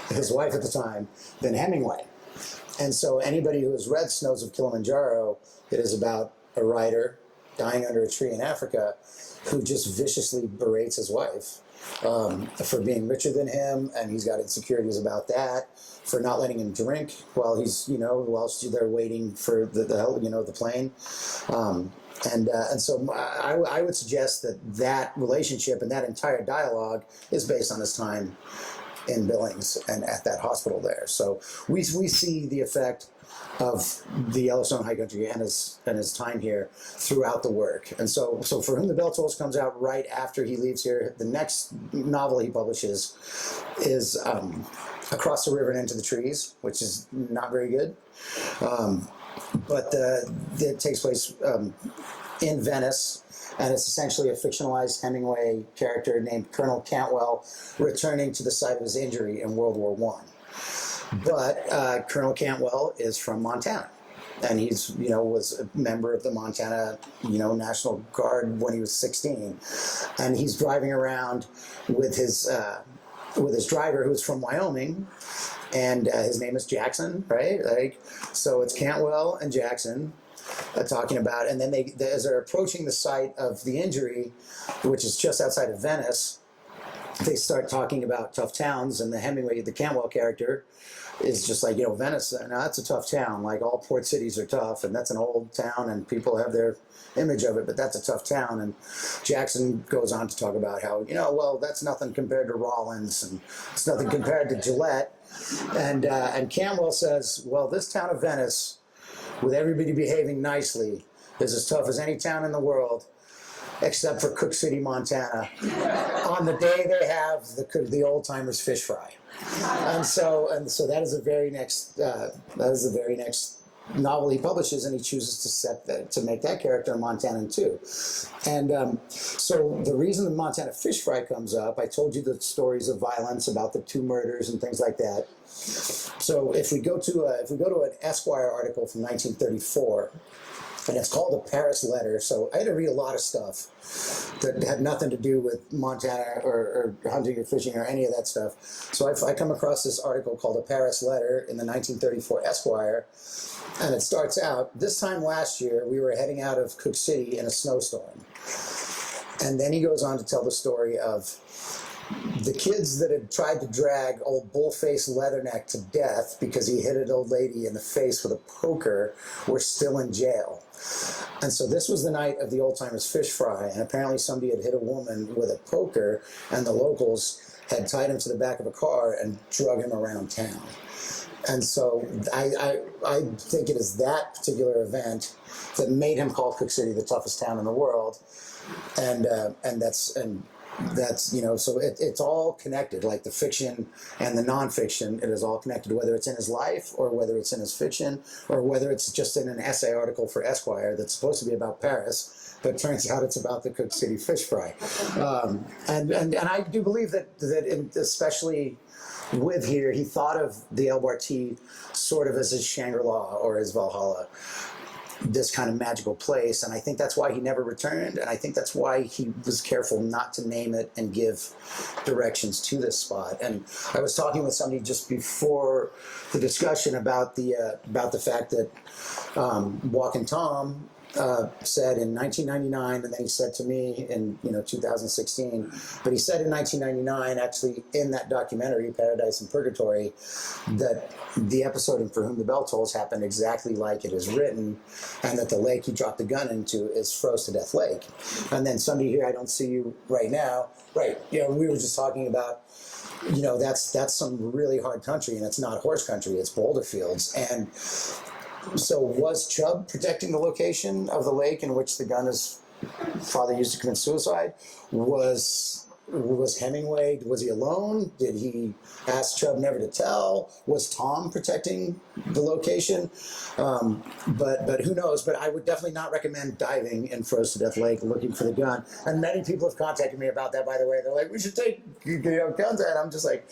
his wife at the time, than Hemingway. And so anybody who has read Snows of Kilimanjaro, it is about a writer dying under a tree in Africa who just viciously berates his wife for being richer than him, and he's got insecurities about that, for not letting him drink while he's, whilst they're waiting for the plane. And so I would suggest that relationship and that entire dialogue is based on his time in Billings and at that hospital there. So we see the effect of the Yellowstone High Country and his time here throughout the work. And so For Whom the Bell Tolls comes out right after he leaves here. The next novel he publishes is Across the River and Into the Trees, which is not very good. But it takes place in Venice, and it's essentially a fictionalized Hemingway character named Colonel Cantwell returning to the site of his injury in World War I. But Colonel Cantwell is from Montana, and he's, was a member of the Montana, National Guard when he was 16. And he's driving around with his driver, who's from Wyoming, and his name is Jackson, right? So it's Cantwell and Jackson talking about, and then as they're approaching the site of the injury, which is just outside of Venice, they start talking about tough towns, and the Cantwell character is just like, Venice, now that's a tough town. Like, all port cities are tough, and that's an old town, and people have their image of it, but that's a tough town. And Jackson goes on to talk about how, well, that's nothing compared to Rollins, and it's nothing compared to Gillette. And Cantwell says, well, this town of Venice, with everybody behaving nicely, is as tough as any town in the world, except for Cooke City, Montana, on the day they have the old timers fish fry. And so that is the very next novel he publishes, and he chooses to make that character a Montanan too. And so the reason the Montana fish fry comes up, I told you the stories of violence about the 2 murders and things like that. So if we go to an Esquire article from 1934, and it's called a Paris Letter. So I had to read a lot of stuff that had nothing to do with Montana or hunting or fishing or any of that stuff. So I come across this article called a Paris Letter in the 1934 Esquire, and it starts out, this time last year, we were heading out of Cooke City in a snowstorm. And then he goes on to tell the story of the kids that had tried to drag old Bullface Leatherneck to death because he hit an old lady in the face with a poker were still in jail. And so this was the night of the old timers fish fry, and apparently somebody had hit a woman with a poker, and the locals had tied him to the back of a car and drug him around town. And so I think it is that particular event that made him call Cooke City the toughest town in the world, and that's, you know, so it's all connected, like the fiction and the nonfiction. It is all connected, whether it's in his life or whether it's in his fiction or whether it's just in an essay article for Esquire that's supposed to be about Paris, but turns out it's about the Cooke City fish fry. And I do believe that especially with here, he thought of the El Barti sort of as his Shangri-La or his Valhalla, this kind of magical place, and I think that's why he never returned, and I think that's why he was careful not to name it and give directions to this spot. And I was talking with somebody just before the discussion about the fact that Walkin' Tom said in 1999, and then he said to me in 2016, but he said in 1999, actually in that documentary Paradise and Purgatory, that the episode in For Whom the Bell Tolls happened exactly like it is written, and that the lake he dropped the gun into is Froze to Death Lake. And then somebody here, I don't see you right now, right? We were just talking about, that's some really hard country, and it's not horse country, it's boulder fields. And so was Chubb protecting the location of the lake in which the gun his father used to commit suicide? Was Hemingway, was he alone? Did he ask Chubb never to tell? Was Tom protecting the location? But who knows? But I would definitely not recommend diving in Froze to Death Lake looking for the gun. And many people have contacted me about that, by the way. They're like, we should take guns out. I'm just like,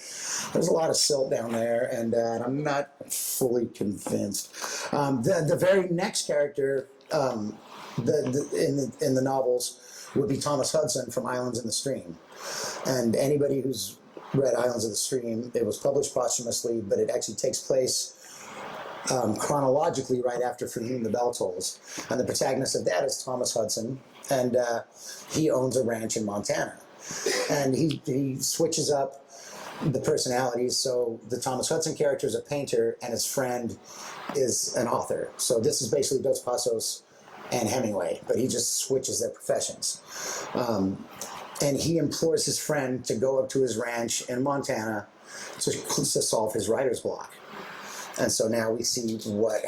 there's a lot of silt down there, and I'm not fully convinced. The very next character in the novels would be Thomas Hudson from Islands in the Stream. And anybody who's read Islands of the Stream, it was published posthumously, but it actually takes place chronologically right after For Whom the Bell Tolls. And the protagonist of that is Thomas Hudson, and he owns a ranch in Montana. And he switches up the personalities, so the Thomas Hudson character is a painter, and his friend is an author. So this is basically Dos Passos and Hemingway, but he just switches their professions. And he implores his friend to go up to his ranch in Montana to solve his writer's block. And so now we see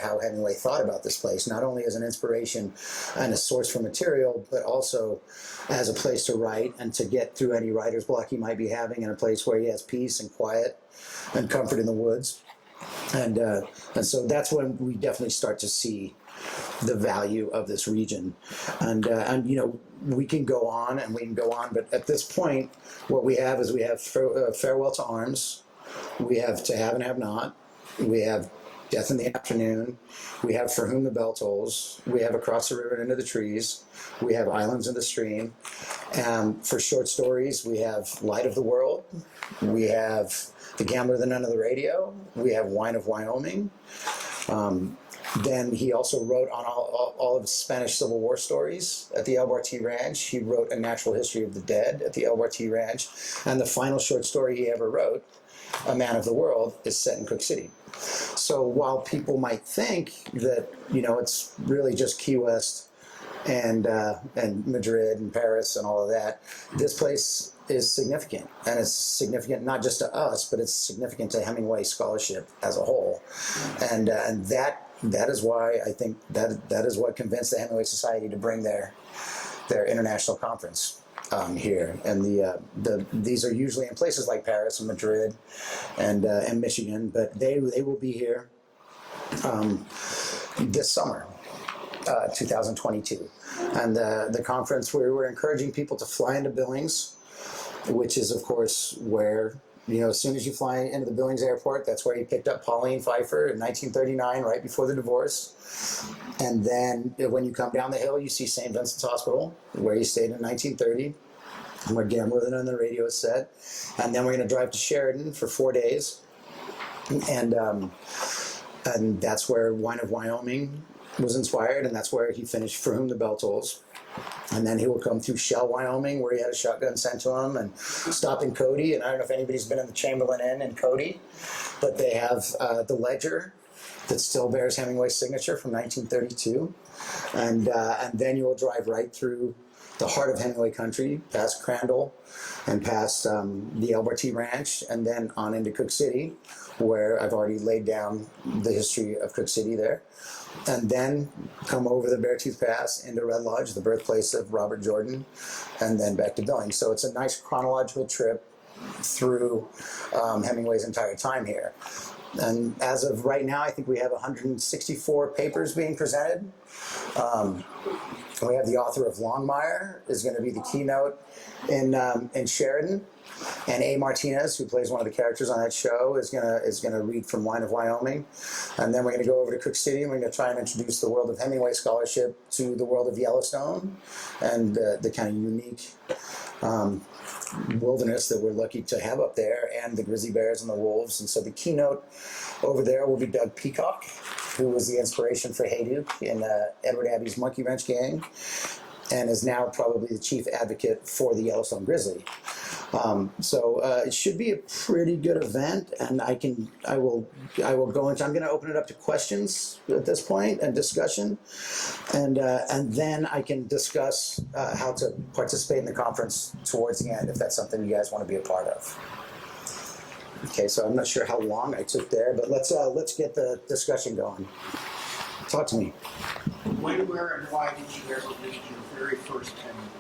how Hemingway thought about this place, not only as an inspiration and a source for material, but also as a place to write and to get through any writer's block he might be having, in a place where he has peace and quiet and comfort in the woods. And so that's when we definitely start to see the value of this region. And we can go on, but at this point, what we have is Farewell to Arms, we have To Have and Have Not, we have Death in the Afternoon, we have For Whom the Bell Tolls, we have Across the River and Into the Trees, we have Islands in the Stream. For short stories, we have Light of the World, we have The Gambler, the Nun of the Radio, we have Wine of Wyoming. Then he also wrote on all of his Spanish Civil War stories at the El Barti Ranch. He wrote A Natural History of the Dead at the El Barti Ranch. And the final short story he ever wrote, A Man of the World, is set in Cooke City. So while people might think that, it's really just Key West and Madrid and Paris and all of that, this place is significant, and it's significant not just to us, but it's significant to Hemingway scholarship as a whole, and that is why I think that is what convinced the Hemingway Society to bring their international conference here. And these are usually in places like Paris and Madrid and Michigan, but they will be here this summer, 2022. And the conference, we're encouraging people to fly into Billings, which is, of course, where, as soon as you fly into the Billings airport, that's where he picked up Pauline Pfeiffer in 1939, right before the divorce. And then when you come down the hill, you see St. Vincent's Hospital, where he stayed in 1930, where Gambler, the Nun on the Radio is set. And then we're going to drive to Sheridan for 4 days. And that's where Wine of Wyoming was inspired, and that's where he finished For Whom the Bell Tolls. And then he will come through Shell, Wyoming, where he had a shotgun sent to him, and stop in Cody. And I don't know if anybody's been in the Chamberlain Inn in Cody, but they have the ledger that still bears Hemingway's signature from 1932. And then you will drive right through the heart of Hemingway country, past Crandall and past the Alberti Ranch, and then on into Cooke City, where I've already laid down the history of Cooke City there. And then come over the Beartooth Pass into Red Lodge, the birthplace of Robert Jordan, and then back to Billings. So it's a nice chronological trip through Hemingway's entire time here. And as of right now, I think we have 164 papers being presented. We have the author of Longmire is going to be the keynote in Sheridan. And A. Martinez, who plays one of the characters on that show, is gonna read from Wine of Wyoming. And then we're going to go over to Cooke City, and we're going to try and introduce the world of Hemingway scholarship to the world of Yellowstone and the kind of unique wilderness that we're lucky to have up there, and the grizzly bears and the wolves. And so the keynote over there will be Doug Peacock, who was the inspiration for Hayduke in Edward Abbey's Monkey Wrench Gang, and is now probably the chief advocate for the Yellowstone grizzly. So it should be a pretty good event, and I will go into. I'm going to open it up to questions at this point and discussion, and then I can discuss how to participate in the conference towards the end if that's something you guys want to be a part of. Okay, so I'm not sure how long I took there, but let's get the discussion going. Talk to me. When, where, and why did you ever read your very first Hemingway?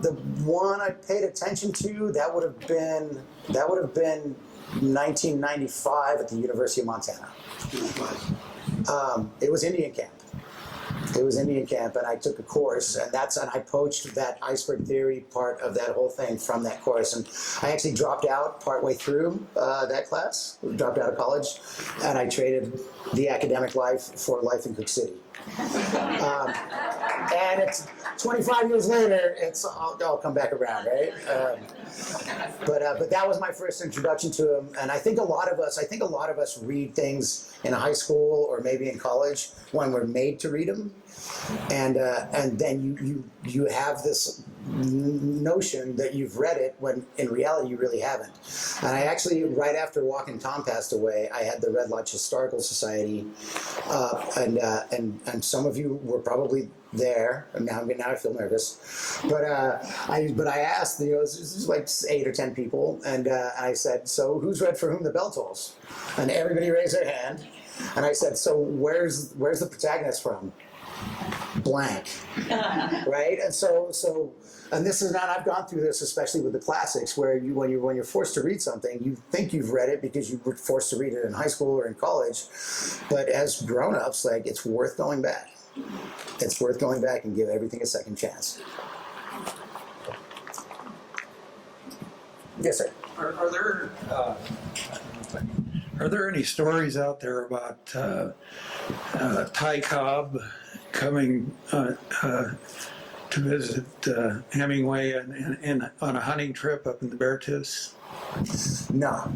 The one I paid attention to, that would have been 1995 at the University of Montana. It was Indian camp. It was Indian camp, and I took a course, and I poached that iceberg theory part of that whole thing from that course. And I actually dropped out partway through that class, dropped out of college, and I traded the academic life for life in Cooke City. And it's 25 years later, it's all come back around, right? But that was my first introduction to him, and I think a lot of us read things in high school or maybe in college when we're made to read them, and then you have this notion that you've read it when in reality you really haven't. And I actually, right after Walking Tom passed away, I had the Red Lodge Historical Society, and some of you were probably there. And now I feel nervous, but I asked, this is like 8 or 10 people, and I said, so who's read For Whom the Bell Tolls? And everybody raised their hand, and I said, so where's the protagonist from? Blank. Right? And so and this is not, I've gone through this especially with the classics, where when you're forced to read something, you think you've read it because you were forced to read it in high school or in college, but as grown-ups, like, it's worth going back. It's worth going back and give everything a second chance. Yes, sir. Are there any stories out there about Ty Cobb coming to visit Hemingway on a hunting trip up in the Beartooth? No,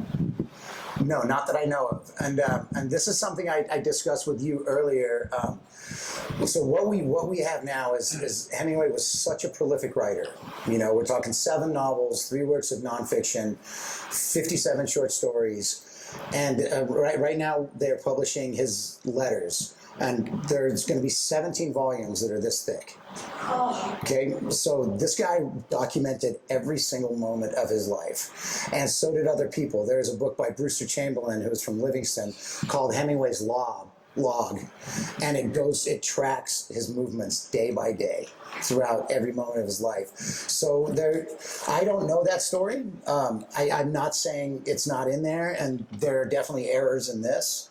not that I know of. And this is something I discussed with you earlier. So what we have now is Hemingway was such a prolific writer. We're talking 7 novels, 3 works of nonfiction, 57 short stories, and right now they're publishing his letters. And there's going to be 17 volumes that are this thick. Okay, so this guy documented every single moment of his life, and so did other people. There's a book by Brewster Chamberlain, who's from Livingston, called Hemingway's Log, and it tracks his movements day by day throughout every moment of his life. So I don't know that story. I'm not saying it's not in there, and there are definitely errors in this.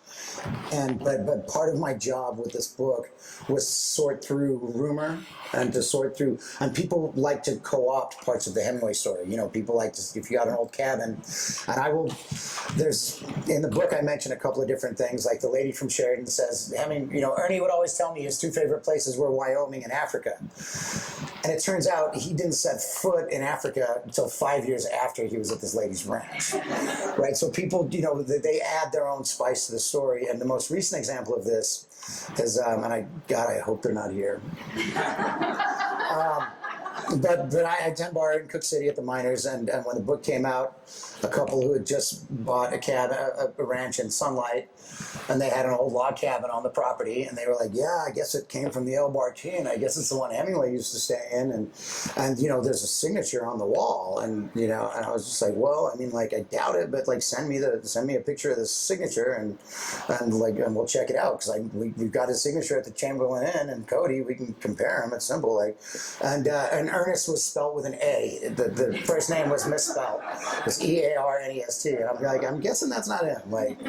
But part of my job with this book was sort through rumor and to sort through, and people like to co-opt parts of the Hemingway story. People like to, if you got an old cabin, and there's, in the book I mentioned a couple of different things, like the lady from Sheridan says, Ernie would always tell me his 2 favorite places were Wyoming and Africa. And it turns out he didn't set foot in Africa until 5 years after he was at this lady's ranch, right? So people, they add their own spice to the story. story, and the most recent example of this is, and I hope they're not here. But I had 10 bar in Cooke City at the Miners, and when the book came out, a couple who had just bought a ranch in Sunlight, and they had an old log cabin on the property, and they were like, yeah, I guess it came from the El Barchi, and I guess it's the one Hemingway used to stay in, and you know, there's a signature on the wall, and you know, and I was just like, well, I mean, like, I doubt it, but like, send me a picture of the signature, and we'll check it out, because we've got his signature at the Chamberlain Inn, and Cody, we can compare them. It's simple, like, and Ernest was spelled with an A. The first name was misspelled. It's Earnest, and I'm like, I'm guessing that's not him. Like,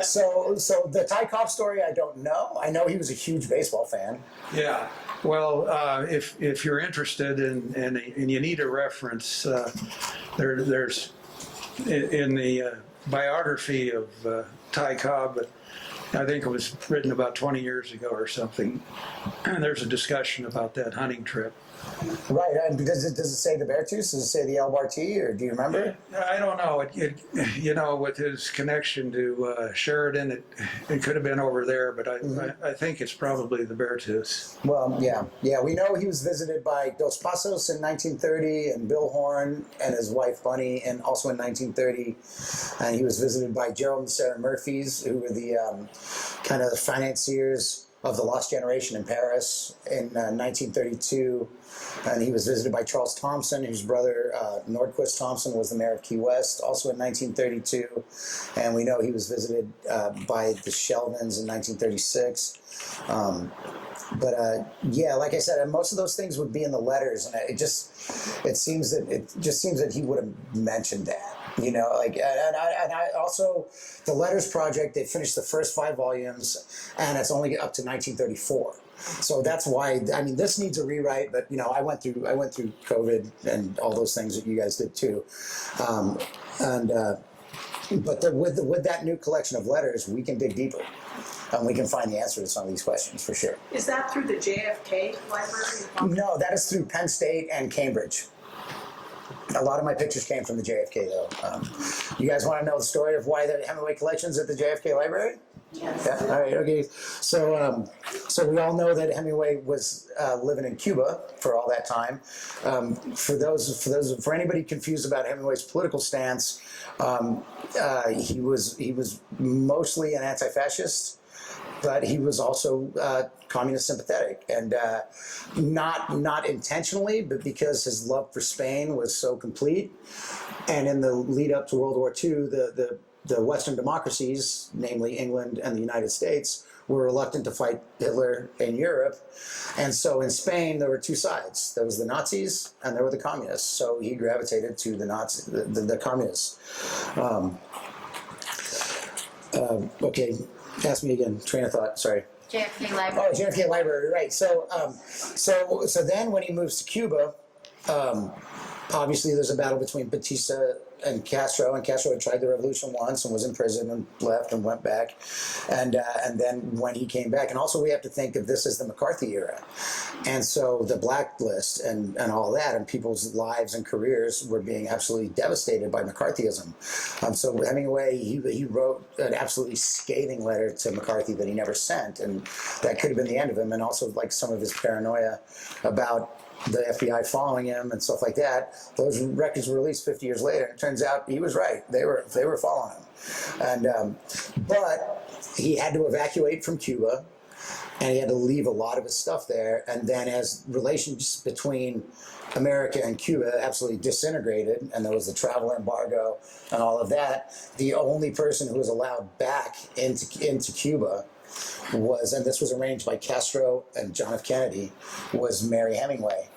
so the Ty Cobb story, I don't know. I know he was a huge baseball fan. Yeah. Well, if you're interested and you need a reference, there's in the biography of Ty Cobb, I think it was written about 20 years ago or something, and there's a discussion about that hunting trip. Right, and does it say the Beartooth? Does it say the El Barchi, or do you remember? I don't know. You know, with his connection to Sheridan, it could have been over there, but I think it's probably the Beartooth. Well, yeah. We know he was visited by Dos Passos in 1930, and Bill Horn and his wife Bunny, and also in 1930, and he was visited by Gerald and Sarah Murphys, who were the kind of financiers of the Lost Generation in Paris in 1932, and he was visited by Charles Thompson, whose brother Nordquist Thompson was the mayor of Key West, also in 1932, and we know he was visited by the Sheldons in 1936. Yeah, like I said, most of those things would be in the letters, and it just seems that he would have mentioned that, you know, like, and I also, the Letters Project, they finished the first 5 volumes, and it's only up to 1934. So that's why, I mean, this needs a rewrite, but you know, I went through COVID and all those things that you guys did too, but with that new collection of letters, we can dig deeper. And we can find the answer to some of these questions for sure. Is that through the JFK library? No, that is through Penn State and Cambridge. A lot of my pictures came from the JFK, though. You guys want to know the story of why the Hemingway collection's at the JFK library? Yes. Yeah. All right. Okay. So we all know that Hemingway was living in Cuba for all that time. For anybody confused about Hemingway's political stance, he was mostly an anti-fascist, but he was also communist sympathetic, and not intentionally, but because his love for Spain was so complete. And in the lead up to World War II, the Western democracies, namely England and the United States, were reluctant to fight Hitler in Europe. And so in Spain, there were 2 sides. There was the Nazis and there were the communists. So he gravitated to the communists. Okay, ask me again, train of thought, sorry. JFK Library. Oh, JFK Library, right. So then when he moves to Cuba, obviously there's a battle between Batista and Castro had tried the revolution once and was in prison and left and went back, and then when he came back, and also we have to think of this as the McCarthy era, and so the blacklist and all that, and people's lives and careers were being absolutely devastated by McCarthyism. So Hemingway, he wrote an absolutely scathing letter to McCarthy that he never sent, and that could have been the end of him, and also like some of his paranoia about the FBI following him and stuff like that. Those records were released 50 years later. It turns out he was right. They were following him, and but he had to evacuate from Cuba, and he had to leave a lot of his stuff there. And then as relations between America and Cuba absolutely disintegrated, and there was the travel embargo and all of that, the only person who was allowed back into Cuba was, and this was arranged by Castro and John F. Kennedy, was Mary Hemingway,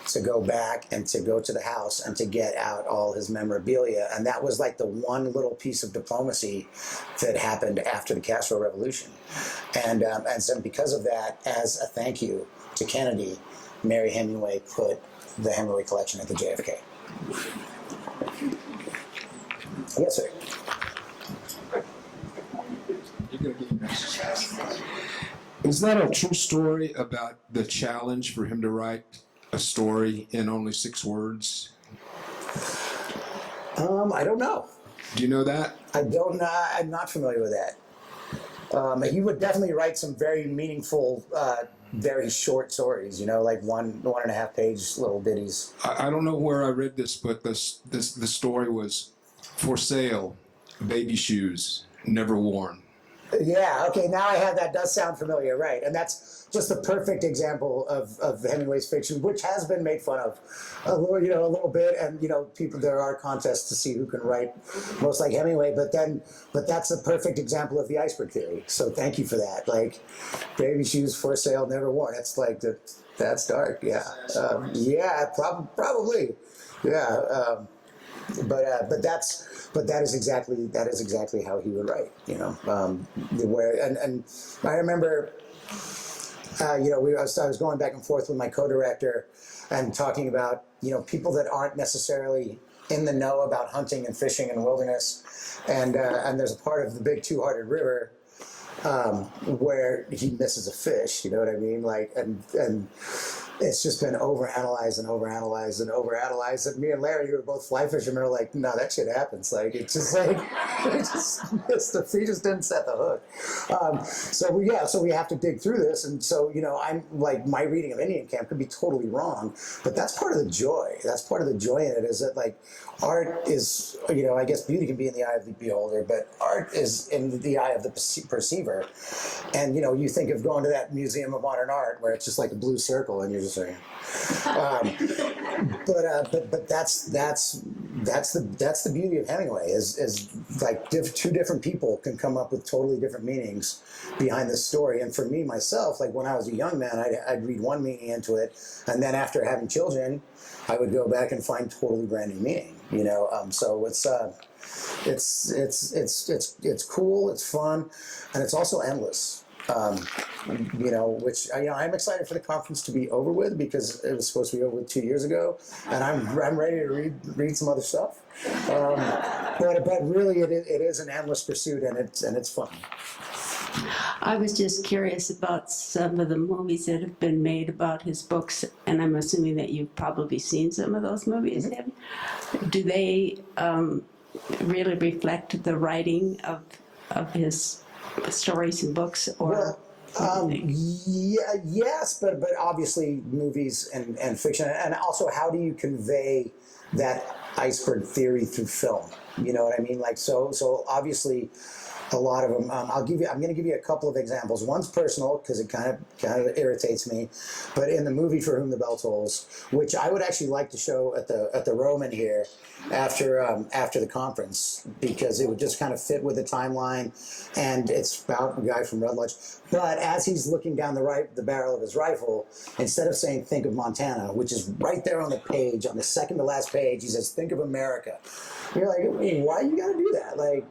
to go back and to go to the house and to get out all his memorabilia. And that was like the one little piece of diplomacy that happened after the Castro Revolution. And so because of that, as a thank you to Kennedy, Mary Hemingway put the Hemingway collection at the JFK. Yes, sir. Is that a true story about the challenge for him to write a story in only 6 words? I don't know. Do you know that? I don't know. I'm not familiar with that. He would definitely write some very meaningful, very short stories, like one and a half page little ditties. I don't know where I read this, but the story was for sale, baby shoes, never worn. Yeah, okay, now I have that. Does sound familiar, right? And that's just a perfect example of Hemingway's fiction, which has been made fun of a little bit. And people, there are contests to see who can write most like Hemingway. But that's a perfect example of the iceberg theory. So thank you for that. Like, baby shoes for sale, never worn. That's like that's dark. Yeah, yeah, probably. Yeah, but that is exactly how he would write. And I remember. I was going back and forth with my co-director and talking about, people that aren't necessarily in the know about hunting and fishing and wilderness. And there's a part of the Big Two-Hearted River where he misses a fish, you know what I mean? Like, and it's just been overanalyzed. And me and Larry, who are both fly fishermen, are like, no, that shit happens. Like, it's just like, he just didn't set the hook. So we have to dig through this. And so, I'm like, my reading of Indian Camp could be totally wrong, but that's part of the joy. That's part of the joy in it, is that, like, art is, I guess beauty can be in the eye of the beholder, but art is in the eye of the perceiver. And, you think of going to that Museum of Modern Art where it's just like a blue circle and you're just saying, but that's the beauty of Hemingway is like two different people can come up with totally different meanings behind the story. And for me, myself, like when I was a young man, I'd read one meaning into it. And then after having children, I would go back and find totally brand new meaning, so it's cool, it's fun, and it's also endless. Which I'm excited for the conference to be over with, because it was supposed to be over with 2 years ago, and I'm ready to read some other stuff. But really, it is an endless pursuit, and it's fun. I was just curious about some of the movies that have been made about his books, and I'm assuming that you've probably seen some of those movies. Mm-hmm. Do they really reflect the writing of his stories and books, or? Yes, but obviously movies and fiction, and also how do you convey that iceberg theory through film? You know what I mean? Like, so obviously a lot of them. I'm going to give you a couple of examples. One's personal because it kind of irritates me, but in the movie For Whom the Bell Tolls, which I would actually like to show at the Roman here after the conference, because it would just kind of fit with the timeline, and it's about a guy from Red Lodge. But as he's looking down the barrel of his rifle, instead of saying "Think of Montana," which is right there on the page, on the second to last page, he says "Think of America." You're like, why you got to do that? Like,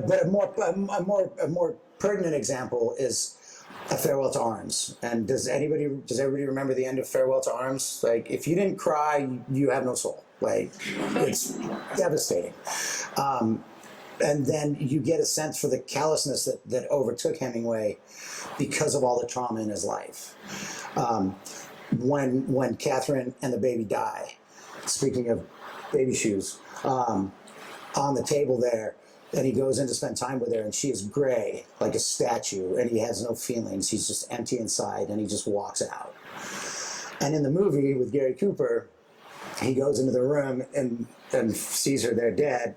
but a more pertinent example is A Farewell to Arms. And does everybody remember the end of Farewell to Arms? Like, if you didn't cry, you have no soul. Like, it's devastating. And then you get a sense for the callousness that overtook Hemingway because of all the trauma in his life. When Catherine and the baby die, speaking of baby shoes, on the table there, and he goes in to spend time with her, and she is gray like a statue, and he has no feelings. He's just empty inside, and he just walks out. And in the movie with Gary Cooper, he goes into the room and sees her there dead,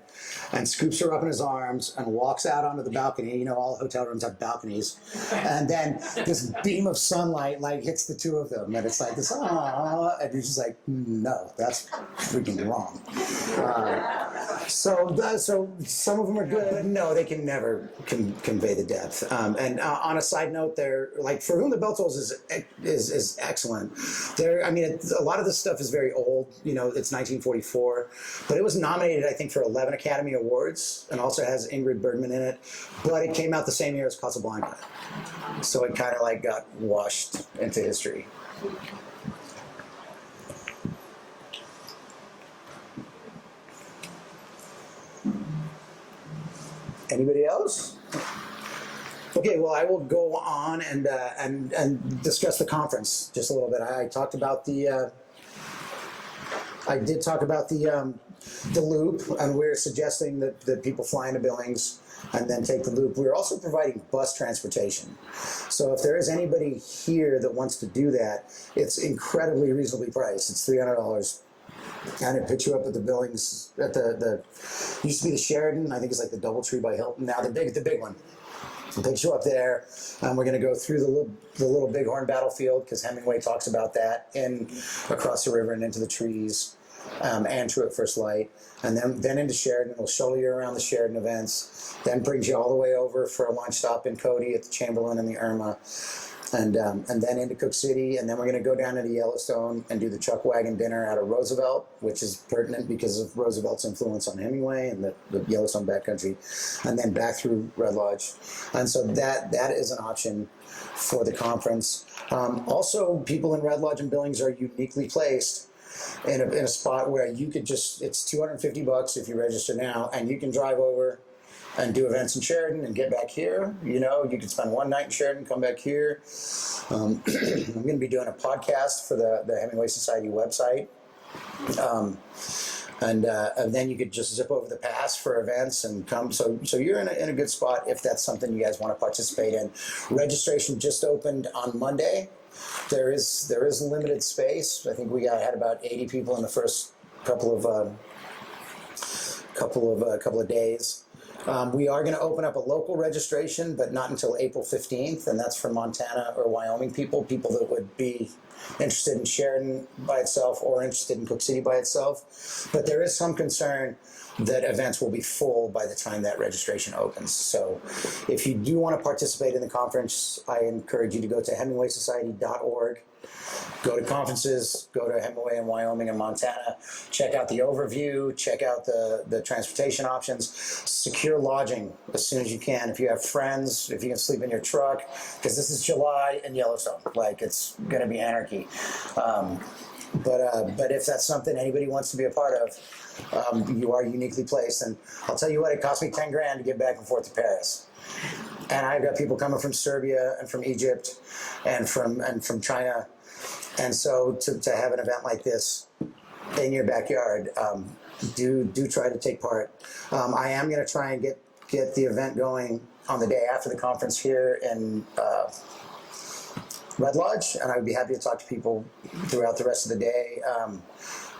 and scoops her up in his arms and walks out onto the balcony. You know, all hotel rooms have balconies. And then this beam of sunlight like hits the two of them, and it's like this, and you're just like, no, that's freaking wrong. So some of them are good. No, they can never convey the depth. And on a side note, they're like, For Whom the Bell Tolls is excellent. A lot of this stuff is very old. You know, it's 1944, but it was nominated, I think, for 11 Academy Awards, and also has Ingrid Bergman in it. But it came out the same year as Casablanca, so it kind of like got washed into history. Anybody else? Okay, well, I will go on and discuss the conference just a little bit. I did talk about the the loop, and we're suggesting that people fly into Billings and then take the loop. We're also providing bus transportation. So if there is anybody here that wants to do that, it's incredibly reasonably priced. It's $300. And it picks you up at the Billings, at the used to be the Sheridan, I think it's like the Doubletree by Hilton, now the big one. It picks you up there, and we're going to go through the little Bighorn battlefield, because Hemingway talks about that, in across the river and into the trees, and true at first light, and then into Sheridan. We'll shuttle you around the Sheridan events, then brings you all the way over for a lunch stop in Cody at the Chamberlain and the Irma, and then into Cooke City, and then we're going to go down into Yellowstone and do the Chuck Wagon dinner out of Roosevelt, which is pertinent because of Roosevelt's influence on Hemingway and the Yellowstone backcountry, and then back through Red Lodge. And so that is an option for the conference. Also, people in Red Lodge and Billings are uniquely placed in a spot where you could just, it's $250 if you register now, and you can drive over and do events in Sheridan and get back here. You know, you can spend one night in Sheridan, come back here. I'm going to be doing a podcast for the Hemingway Society website. And then you could just zip over the pass for events and come. So you're in a good spot if that's something you guys want to participate in. Registration just opened on Monday. There is limited space. I think we had about 80 people in the first couple of days. We are going to open up a local registration, but not until April 15th, and that's for Montana or Wyoming people that would be interested in Sheridan by itself or interested in Cooke City by itself. But there is some concern that events will be full by the time that registration opens. So if you do want to participate in the conference, I encourage you to go to HemingwaySociety.org. Go to conferences, go to Hemingway in Wyoming and Montana, check out the overview, check out the transportation options, secure lodging as soon as you can. If you have friends, if you can sleep in your truck, because this is July in Yellowstone, like it's going to be anarchy. But if that's something anybody wants to be a part of, you are uniquely placed. And I'll tell you what, it cost me 10 grand to get back and forth to Paris. And I've got people coming from Serbia and from Egypt and from China. And so to have an event like this in your backyard, do try to take part. I am going to try and get the event going on the day after the conference here in Red Lodge, and I would be happy to talk to people throughout the rest of the day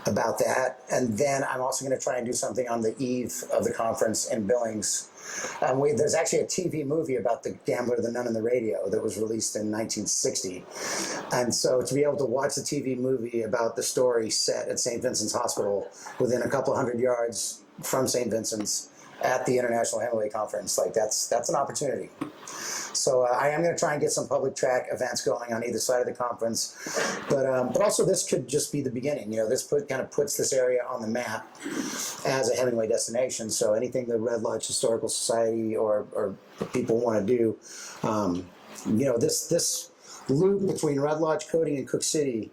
about that. And then I'm also going to try and do something on the eve of the conference in Billings. There's actually a TV movie about the gambler, the nun, and the radio that was released in 1960. And so to be able to watch the TV movie about the story set at St. Vincent's Hospital within a couple hundred yards from St. Vincent's at the International Hemingway Conference, like that's an opportunity. So I am going to try and get some public track events going on either side of the conference, but also this could just be the beginning. You know, this kind of puts this area on the map as a Hemingway destination. So anything the Red Lodge Historical Society or people want to do, you know, this loop between Red Lodge, Cody, and Cooke City,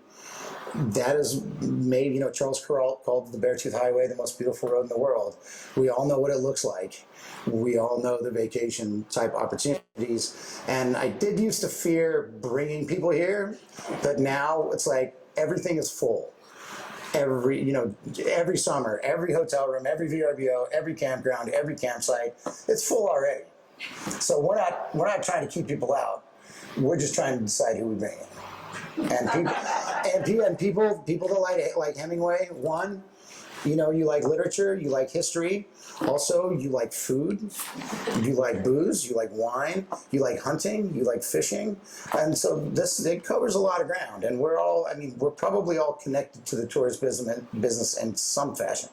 that is made, you know, Charles Kuralt called the Beartooth Highway the most beautiful road in the world. We all know what it looks like. We all know the vacation type opportunities. And I did used to fear bringing people here, but now it's like everything is full. Every summer, every hotel room, every VRBO, every campground, every campsite, it's full already. So we're not trying to keep people out. We're just trying to decide who we bring in. And people that like Hemingway, one, you know, you like literature, you like history. Also, you like food, you like booze, you like wine, you like hunting, you like fishing. And so it covers a lot of ground. And we're probably all connected to the tourist business in some fashion,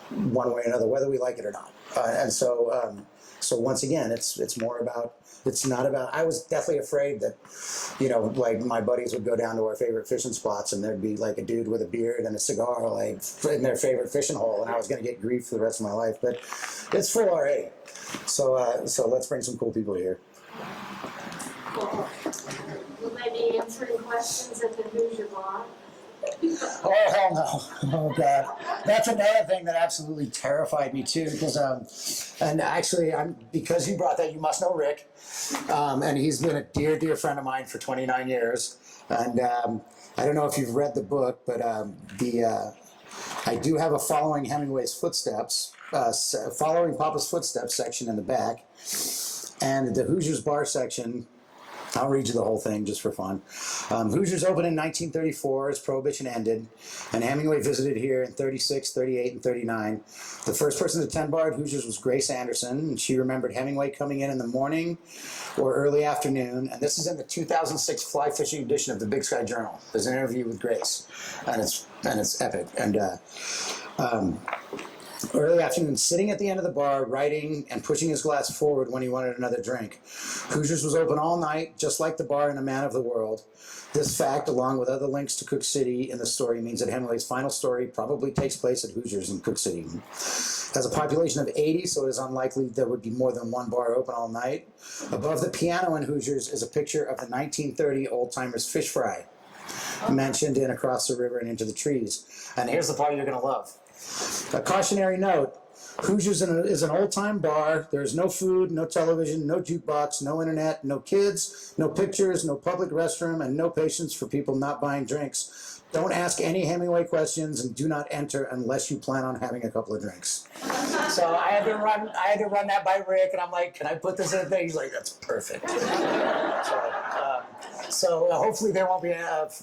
one way or another, whether we like it or not. So once again, it's more about, it's not about, I was deathly afraid that, you know, like my buddies would go down to our favorite fishing spots and there'd be like a dude with a beard and a cigar like in their favorite fishing hole, and I was going to get grief for the rest of my life, but it's full already. So let's bring some cool people here. Cool. Will they be answering questions at the Hoosier Blog? Oh, hell no. Oh, God. That's another thing that absolutely terrified me, too, because, and actually, because you brought that, you must know Rick, and he's been a dear, dear friend of mine for 29 years, and I don't know if you've read the book, but I do have a following Hemingway's footsteps, following Papa's footsteps section in the back, and the Hoosiers bar section. I'll read you the whole thing just for fun. Hoosiers opened in 1934 as Prohibition ended, and Hemingway visited here in 36, 38, and 39. The first person to attend bar at Hoosiers was Grace Anderson, and she remembered Hemingway coming in the morning or early afternoon, and this is in the 2006 fly fishing edition of the Big Sky Journal. There's an interview with Grace, and it's epic. And early afternoon, sitting at the end of the bar, writing and pushing his glass forward when he wanted another drink. Hoosiers was open all night, just like the bar in A Man of the World. This fact, along with other links to Cooke City in the story, means that Hemingway's final story probably takes place at Hoosiers in Cooke City. It has a population of 80, so it is unlikely there would be more than one bar open all night. Above the piano in Hoosiers is a picture of the 1930 old-timers fish fry, mentioned in Across the River and Into the Trees. And here's the part you're going to love. A cautionary note, Hoosiers is an old-time bar. There's no food, no television, no jukebox, no internet, no kids, no pictures, no public restroom, and no patience for people not buying drinks. Don't ask any Hemingway questions and do not enter unless you plan on having a couple of drinks. So I had to run that by Rick, and I'm like, can I put this in a thing? He's like, that's perfect. So hopefully there won't be